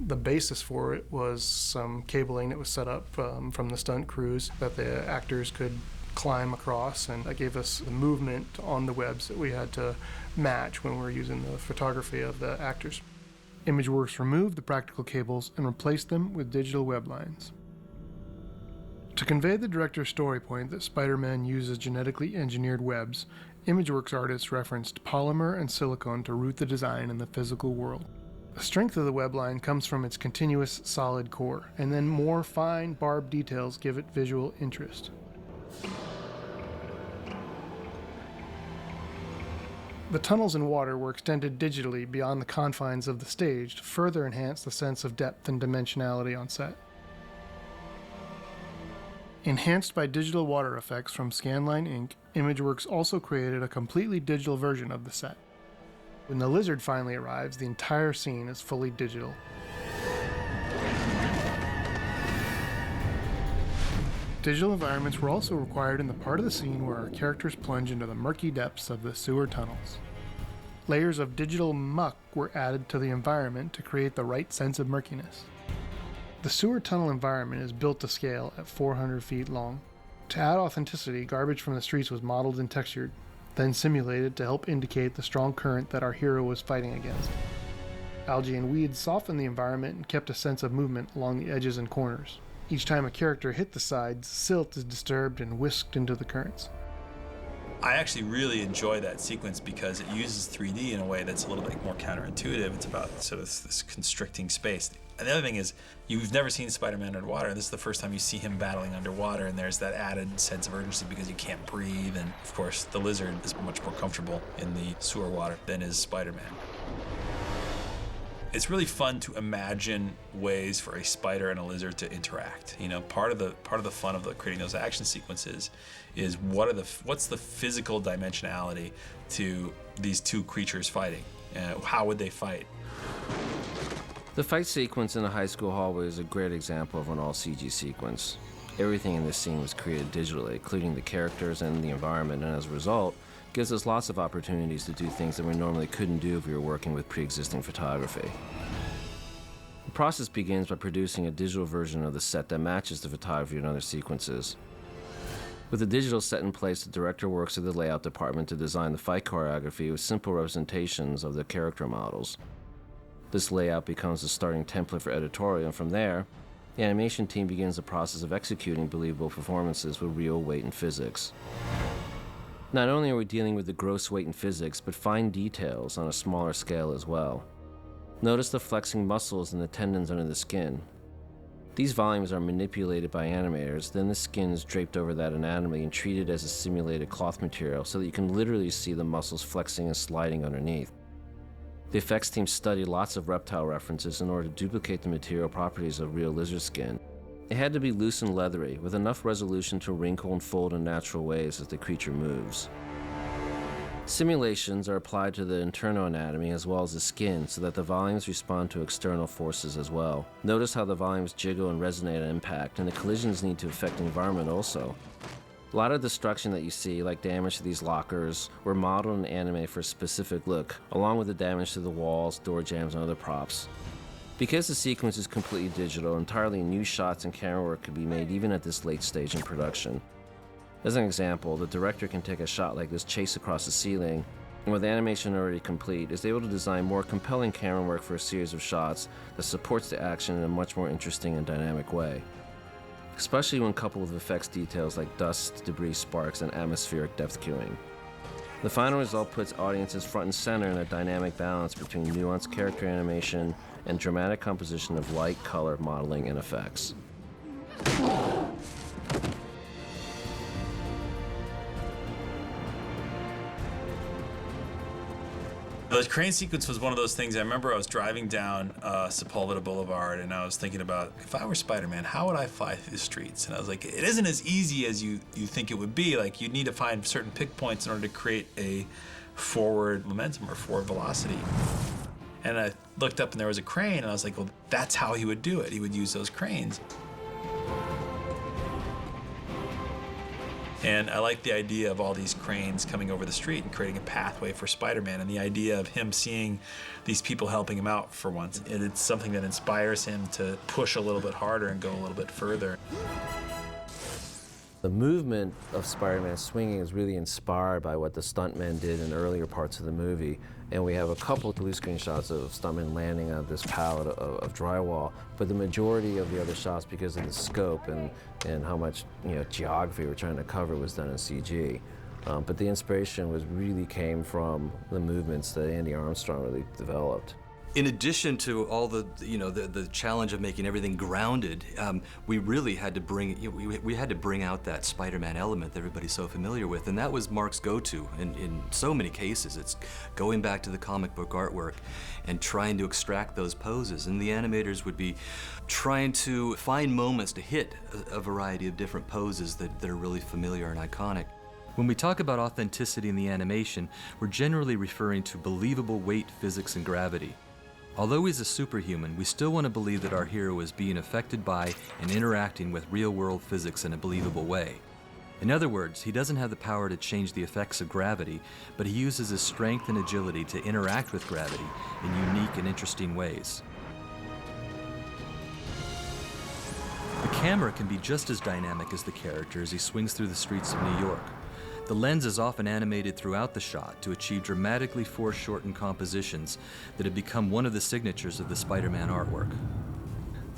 Speaker 20: the basis for it was some cabling that was set up from the stunt crews that the actors could climb across, and that gave us the movement on the webs that we had to match when we were using the photography of the actors. ImageWorks removed the practical cables and replaced them with digital web lines. To convey the director's story point that Spider-Man uses genetically engineered webs, ImageWorks artists referenced polymer and silicone to root the design in the physical world. The strength of the web line comes from its continuous solid core, and then more fine, barbed details give it visual interest. The tunnels and water were extended digitally beyond the confines of the stage to further enhance the sense of depth and dimensionality on set. Enhanced by digital water effects from Scanline Inc., ImageWorks also created a completely digital version of the set. When the lizard finally arrives, the entire scene is fully digital. Digital environments were also required in the part of the scene where our characters plunge into the murky depths of the sewer tunnels. Layers of digital muck were added to the environment to create the right sense of murkiness. The sewer tunnel environment is built to scale at 400 feet long. To add authenticity, garbage from the streets was modeled and textured, then simulated to help indicate the strong current that our hero was fighting against. Algae and weeds softened the environment and kept a sense of movement along the edges and corners. Each time a character hit the sides, silt is disturbed and whisked into the currents.
Speaker 7: I actually really enjoy that sequence because it uses 3D in a way that's a little bit more counterintuitive. It's about sort of this constricting space. And the other thing is, you've never seen Spider-Man underwater. This is the first time you see him battling underwater, and there's that added sense of urgency because you can't breathe. And of course, the lizard is much more comfortable in the sewer water than is Spider-Man. It's really fun to imagine ways for a spider and a lizard to interact. You know, part of the fun of creating those action sequences is what's the physical dimensionality to these two creatures fighting? How would they fight?
Speaker 4: The fight sequence in the high school hallway is a great example of an all-CG sequence. Everything in this scene was created digitally, including the characters and the environment, and as a result, gives us lots of opportunities to do things that we normally couldn't do if we were working with pre-existing photography. The process begins by producing a digital version of the set that matches the photography in other sequences. With the digital set in place, the director works with the layout department to design the fight choreography with simple representations of the character models. This layout becomes the starting template for editorial, and from there, the animation team begins the process of executing believable performances with real weight and physics. Not only are we dealing with the gross weight and physics, but fine details on a smaller scale as well. Notice the flexing muscles and the tendons under the skin. These volumes are manipulated by animators, then the skin is draped over that anatomy and treated as a simulated cloth material so that you can literally see the muscles flexing and sliding underneath. The effects team studied lots of reptile references in order to duplicate the material properties of real lizard skin. It had to be loose and leathery, with enough resolution to wrinkle and fold in natural ways as the creature moves. Simulations are applied to the internal anatomy as well as the skin so that the volumes respond to external forces as well. Notice how the volumes jiggle and resonate on impact, and the collisions need to affect the environment also. A lot of destruction that you see, like damage to these lockers, were modeled and animated for a specific look, along with the damage to the walls, door jambs, and other props. Because the sequence is completely digital, entirely new shots and camera work could be made even at this late stage in production. As an example, the director can take a shot like this chase across the ceiling, and with animation already complete, is able to design more compelling camera work for a series of shots that supports the action in a much more interesting and dynamic way. Especially when coupled with effects details like dust, debris, sparks, and atmospheric depth cueing. The final result puts audiences front and center in a dynamic balance between nuanced character animation and dramatic composition of light, color, modeling, and effects.
Speaker 7: The crane sequence was one of those things. I remember I was driving down Sepulveda Boulevard, and I was thinking about, if I were Spider-Man, how would I fly through the streets? And I was like, it isn't as easy as you think it would be. Like, you need to find certain pick points in order to create a forward momentum or forward velocity. And I looked up and there was a crane, and I was like, well, that's how he would do it. He would use those cranes. And I like the idea of all these cranes coming over the street and creating a pathway for Spider-Man, and the idea of him seeing these people helping him out for once. And it's something that inspires him to push a little bit harder and go a little bit further.
Speaker 4: The movement of Spider-Man swinging is really inspired by what the stuntmen did in earlier parts of the movie. And we have a couple of blue screen shots of stuntmen landing on this pallet of drywall, but the majority of the other shots, because of the scope and how much geography we're trying to cover, was done in CG. But the inspiration really came from the movements that Andy Armstrong really developed.
Speaker 10: In addition to all the challenge of making everything grounded, we really had to bring out that Spider-Man element that everybody's so familiar with, and that was Mark's go-to in so many cases. It's going back to the comic book artwork and trying to extract those poses, and the animators would be trying to find moments to hit a variety of different poses that are really familiar and iconic. When we talk about authenticity in the animation, we're generally referring to believable weight, physics, and gravity. Although he's a superhuman, we still want to believe that our hero is being affected by and interacting with real-world physics in a believable way. In other words, he doesn't have the power to change the effects of gravity, but he uses his strength and agility to interact with gravity in unique and interesting ways. The camera can be just as dynamic as the character as he swings through the streets of New York. The lens is often animated throughout the shot to achieve dramatically foreshortened compositions that have become one of the signatures of the Spider-Man artwork.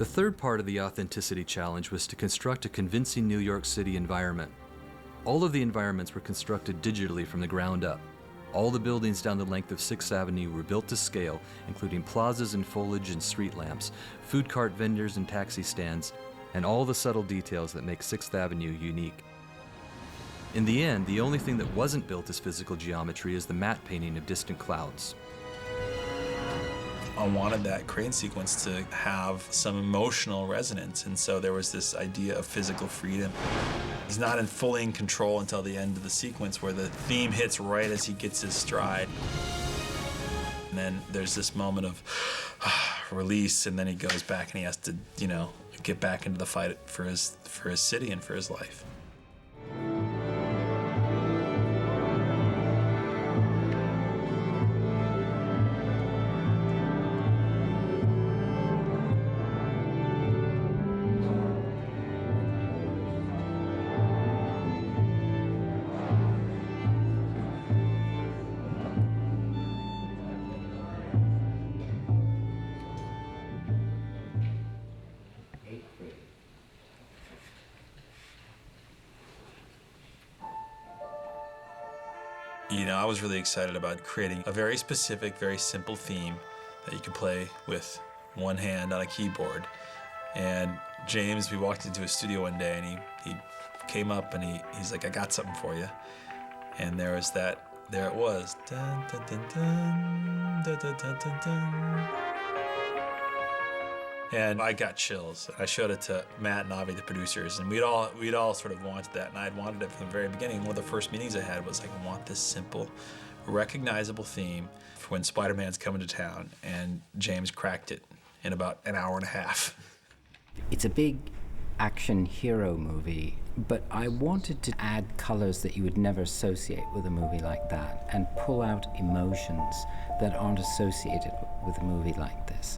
Speaker 10: The third part of the authenticity challenge was to construct a convincing New York City environment. All of the environments were constructed digitally from the ground up. All the buildings down the length of 6th Avenue were built to scale, including plazas and foliage and street lamps, food cart vendors and taxi stands, and all the subtle details that make 6th Avenue unique. In the end, the only thing that wasn't built as physical geometry is the matte painting of distant clouds.
Speaker 7: I wanted that crane sequence to have some emotional resonance, and so there was this idea of physical freedom. He's not fully in control until the end of the sequence, where the theme hits right as he gets his stride. And then there's this moment of release, and then he goes back and he has to, you know, get back into the fight for his city and for his life. You know, I was really excited about creating a very specific, very simple theme that you could play with one hand on a keyboard. And James, we walked into his studio one day and he came up and he's like, I got something for you. And there was that, there it was. Dun, dun, dun, dun, dun, dun, dun, dun, dun. And I got chills. I showed it to Matt and Avi, the producers, and we'd all sort of wanted that, and I'd wanted it from the very beginning. One of the first meetings I had was like, I want this simple, recognizable theme for when Spider-Man's coming to town, and James cracked it in about an hour and a half.
Speaker 11: It's a big action hero movie, but I wanted to add colors that you would never associate with a movie like that, and pull out emotions that aren't associated with a movie like this.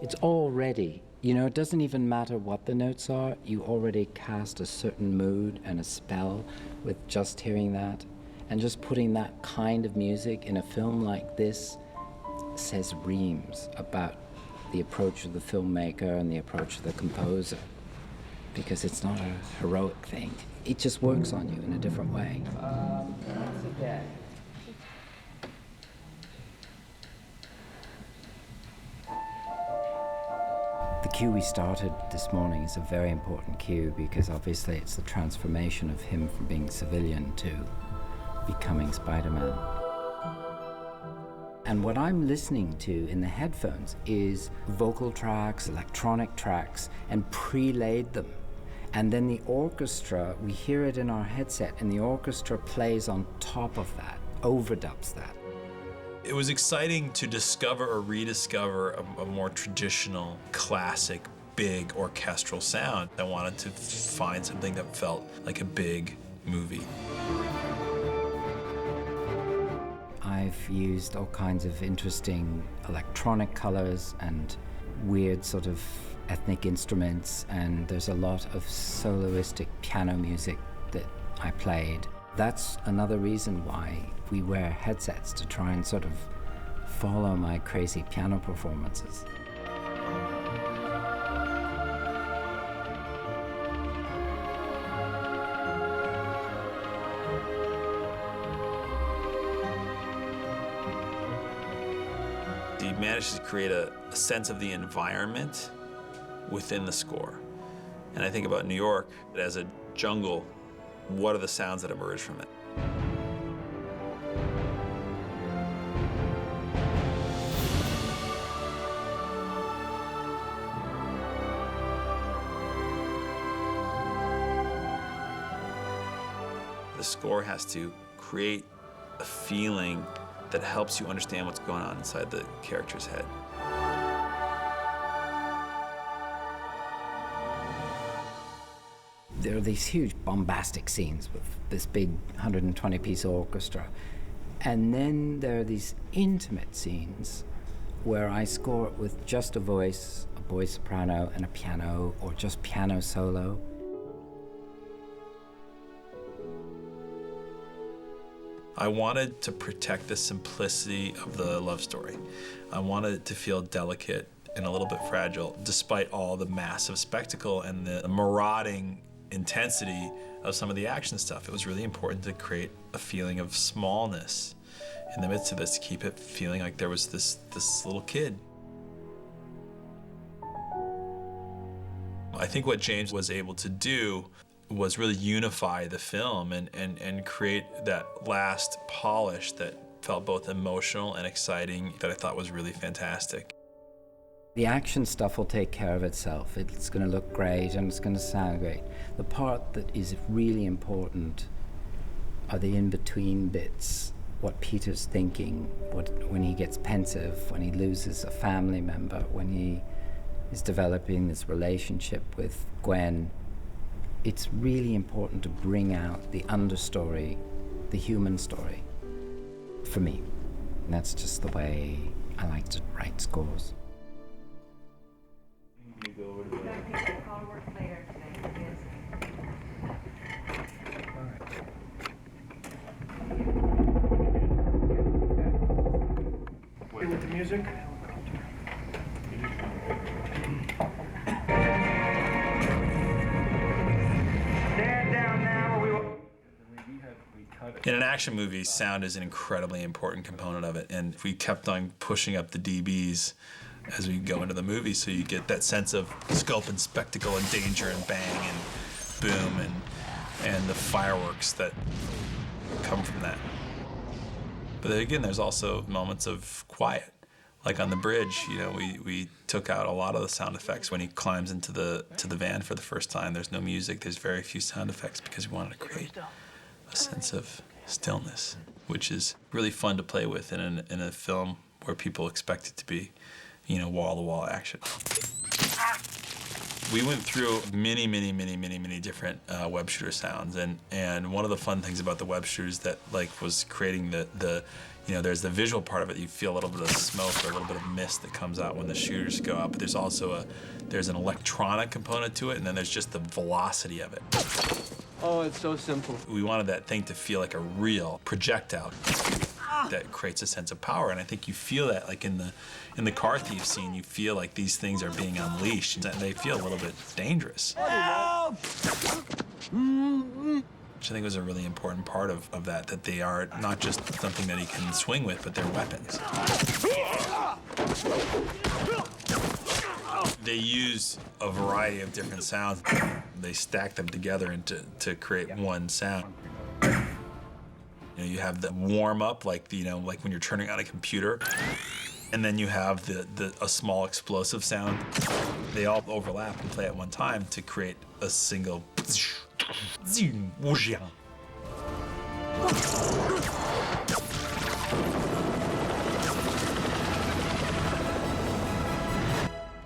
Speaker 11: It's already, you know, it doesn't even matter what the notes are, you already cast a certain mood and a spell with just hearing that. And just putting that kind of music in a film like this says reams about the approach of the filmmaker and the approach of the composer. Because it's not a heroic thing. It just works on you in a different way. Once again. The cue we started this morning is a very important cue because obviously it's the transformation of him from being civilian to becoming Spider-Man. And what I'm listening to in the headphones is vocal tracks, electronic tracks, and pre-laid them. And then the orchestra, we hear it in our headset, and the orchestra plays on top of that, overdubs that.
Speaker 7: It was exciting to discover or rediscover a more traditional, classic, big orchestral sound. I wanted to find something that felt like a big movie.
Speaker 11: I've used all kinds of interesting electronic colors and weird sort of ethnic instruments, and there's a lot of soloistic piano music that I played. That's another reason why we wear headsets, to try and sort of follow my crazy piano performances.
Speaker 7: He managed to create a sense of the environment within the score. And I think about New York as a jungle. What are the sounds that emerge from it? The score has to create a feeling that helps you understand what's going on inside the character's head.
Speaker 11: There are these huge bombastic scenes with this big 120-piece orchestra. And then there are these intimate scenes where I score it with just a voice soprano, and a piano, or just piano solo.
Speaker 7: I wanted to protect the simplicity of the love story. I wanted it to feel delicate and a little bit fragile, despite all the massive spectacle and the marauding intensity of some of the action stuff. It was really important to create a feeling of smallness in the midst of this, to keep it feeling like there was this little kid. I think what James was able to do was really unify the film and create that last polish that felt both emotional and exciting, that I thought was really fantastic.
Speaker 11: The action stuff will take care of itself. It's going to look great and it's going to sound great. The part that is really important are the in-between bits, what Peter's thinking, when he gets pensive, when he loses a family member, when he is developing this relationship with Gwen. It's really important to bring out the understory, the human story, for me. And that's just the way I like to write scores.
Speaker 8: With the music.
Speaker 7: In an action movie, sound is an incredibly important component of it, and we kept on pushing up the dBs as we go into the movie, so you get that sense of scope and spectacle and danger and bang and boom and the fireworks that come from that. But then again, there's also moments of quiet. Like on the bridge, you know, we took out a lot of the sound effects. When he climbs into the van for the first time, there's no music, there's very few sound effects, because we wanted to create a sense of stillness, which is really fun to play with in a film where people expect it to be, you know, wall-to-wall action. We went through many different web shooter sounds, and one of the fun things about the web shooters that was creating the you know, there's the visual part of it. You feel a little bit of smoke or a little bit of mist that comes out when the shooters go out, but there's also there's an electronic component to it, and then there's just the velocity of it.
Speaker 5: Oh, it's so simple.
Speaker 7: We wanted that thing to feel like a real projectile that creates a sense of power, and I think you feel that, like in the car thief scene, you feel like these things are being unleashed, and they feel a little bit dangerous.
Speaker 12: Help!
Speaker 7: Which I think was a really important part of that they are not just something that he can swing with, but they're weapons. They use a variety of different sounds. They stack them together to create one sound. You know, you have the warm-up, like when you're turning on a computer, and then you have a small explosive sound. They all overlap and play at one time to create a single.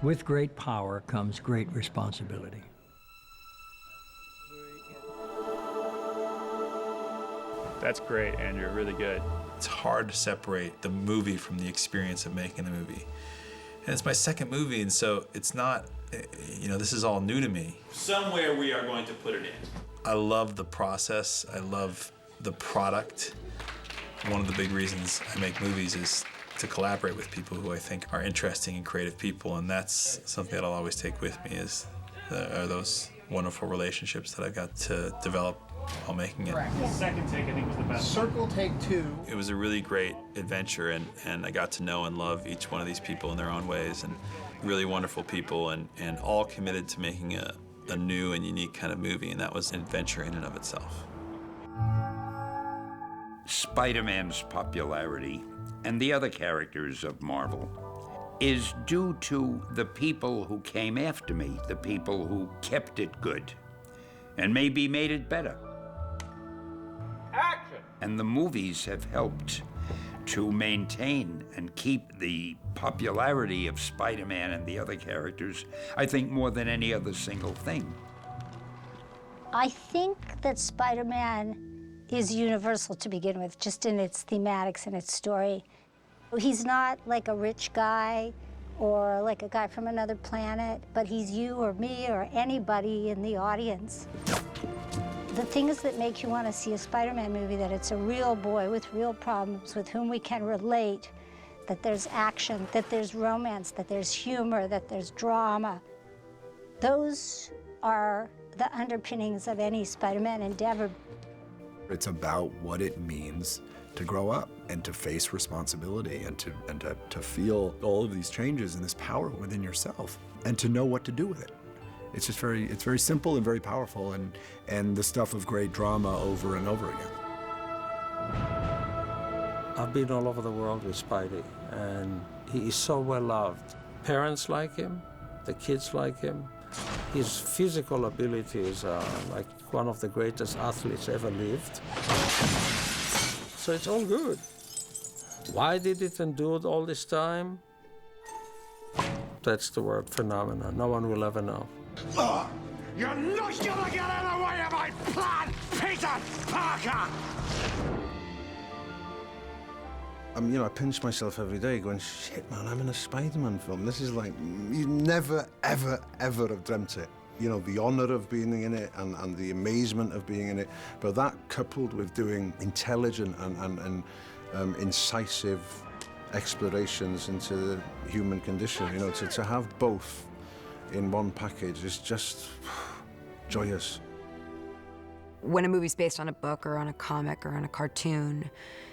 Speaker 6: With great power comes great responsibility.
Speaker 2: That's great, Andrew, really good.
Speaker 7: It's hard to separate the movie from the experience of making the movie. And it's my second movie, and so it's not, you know, this is all new to me. Somewhere we are going to put it in. I love the process. I love the product. One of the big reasons I make movies is to collaborate with people who I think are interesting and creative people, and that's something that I'll always take with me are those wonderful relationships that I got to develop while making it.
Speaker 8: The second take, I think, was the best.
Speaker 20: Circle take 2.
Speaker 7: It was a really great adventure, and I got to know and love each one of these people in their own ways, and really wonderful people, and all committed to making a new and unique kind of movie, and that was an adventure in and of itself.
Speaker 13: Spider-Man's popularity and the other characters of Marvel is due to the people who came after me, the people who kept it good and maybe made it better.
Speaker 12: Action!
Speaker 13: And the movies have helped to maintain and keep the popularity of Spider-Man and the other characters, I think, more than any other single thing.
Speaker 14: I think that Spider-Man is universal to begin with, just in its thematics and its story. He's not like a rich guy or like a guy from another planet, but he's you or me or anybody in the audience. The things that make you want to see a Spider-Man movie, that it's a real boy with real problems with whom we can relate, that there's action, that there's romance, that there's humor, that there's drama. Those are the underpinnings of any Spider-Man endeavor.
Speaker 3: It's about what it means to grow up and to face responsibility and to feel all of these changes and this power within yourself and to know what to do with it. It's just it's very simple and very powerful and the stuff of great drama over and over again.
Speaker 9: I've been all over the world with Spidey, and he is so well loved. Parents like him, the kids like him. His physical abilities are like one of the greatest athletes ever lived. So it's all good. Why did it endure all this time? That's the word phenomenon. No one will ever know.
Speaker 12: You're not gonna get in the way of my plan, Peter Parker!
Speaker 16: I pinch myself every day going, shit, man, I'm in a Spider-Man film. This is like, you never, ever, ever have dreamt it. The honor of being in it and the amazement of being in it. But that coupled with doing intelligent and incisive explorations into the human condition, to have both in one package is just joyous.
Speaker 21: When a movie's based on a book or on a comic or on a cartoon,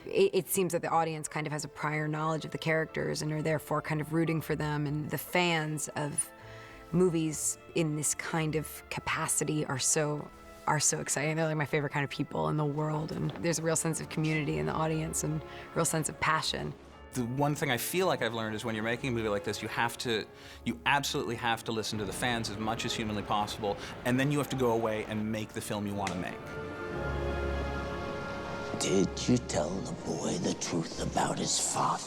Speaker 21: it seems that the audience kind of has a prior knowledge of the characters and are therefore kind of rooting for them, and the fans of movies in this kind of capacity are so exciting. They're like my favorite kind of people in the world, and there's a real sense of community in the audience and a real sense of passion.
Speaker 18: The one thing I feel like I've learned is when you're making a movie like this, you absolutely have to listen to the fans as much as humanly possible, and then you have to go away and make the film you want to make.
Speaker 22: Did you tell the boy the truth about his father?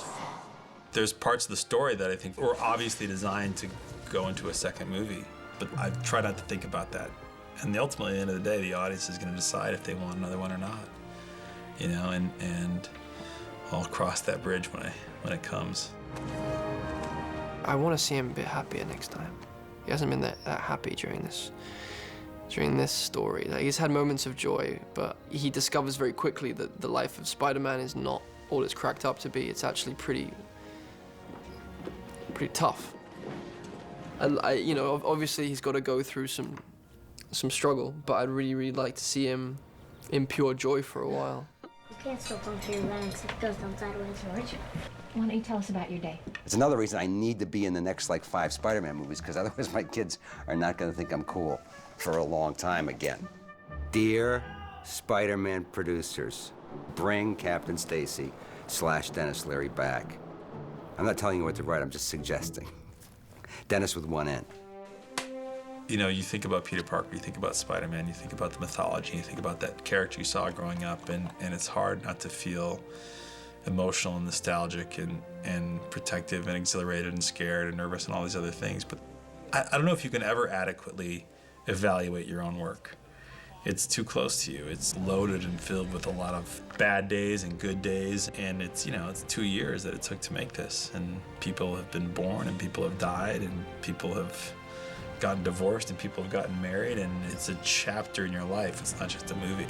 Speaker 7: There's parts of the story that I think were obviously designed to go into a second movie, but I try not to think about that. And ultimately, at the end of the day, the audience is going to decide if they want another one or not. And I'll cross that bridge when it comes.
Speaker 5: I want to see him a bit happier next time. He hasn't been that happy during this story. Like, he's had moments of joy, but he discovers very quickly that the life of Spider-Man is not all it's cracked up to be. It's actually pretty tough. And obviously he's got to go through some struggle, but I'd really like to see him in pure joy for a while.
Speaker 26: You can't still go through your legs. It goes down sideways, George. Why don't you tell us about your day?
Speaker 27: It's another reason I need to be in the next 5 Spider-Man movies, because otherwise my kids are not going to think I'm cool for a long time again. Dear Spider-Man producers, bring Captain Stacy / Dennis Leary back. I'm not telling you what to write, I'm just suggesting. Dennis with one N.
Speaker 7: You think about Peter Parker, you think about Spider-Man, you think about the mythology, you think about that character you saw growing up, and it's hard not to feel emotional and nostalgic and protective and exhilarated and scared and nervous and all these other things. But I don't know if you can ever adequately evaluate your own work. It's too close to you. It's loaded and filled with a lot of bad days and good days, and it's 2 years that it took to make this, and people have been born and people have died and people have gotten divorced and people have gotten married, and it's a chapter in your life. It's not just a movie.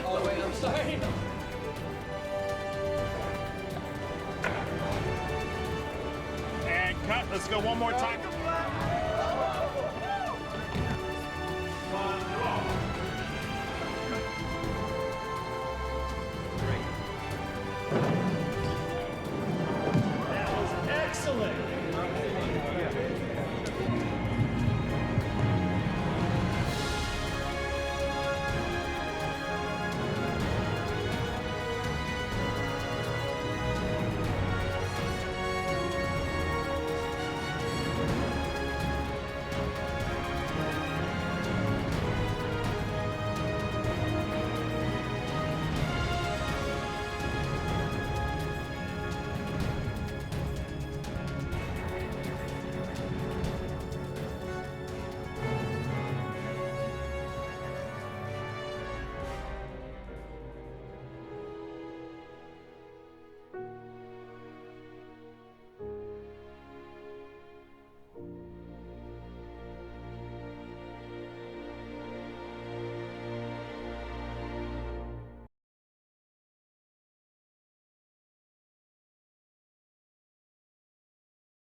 Speaker 12: Oh, wait, I'm sorry.
Speaker 8: And cut. Let's go one more time. That was excellent.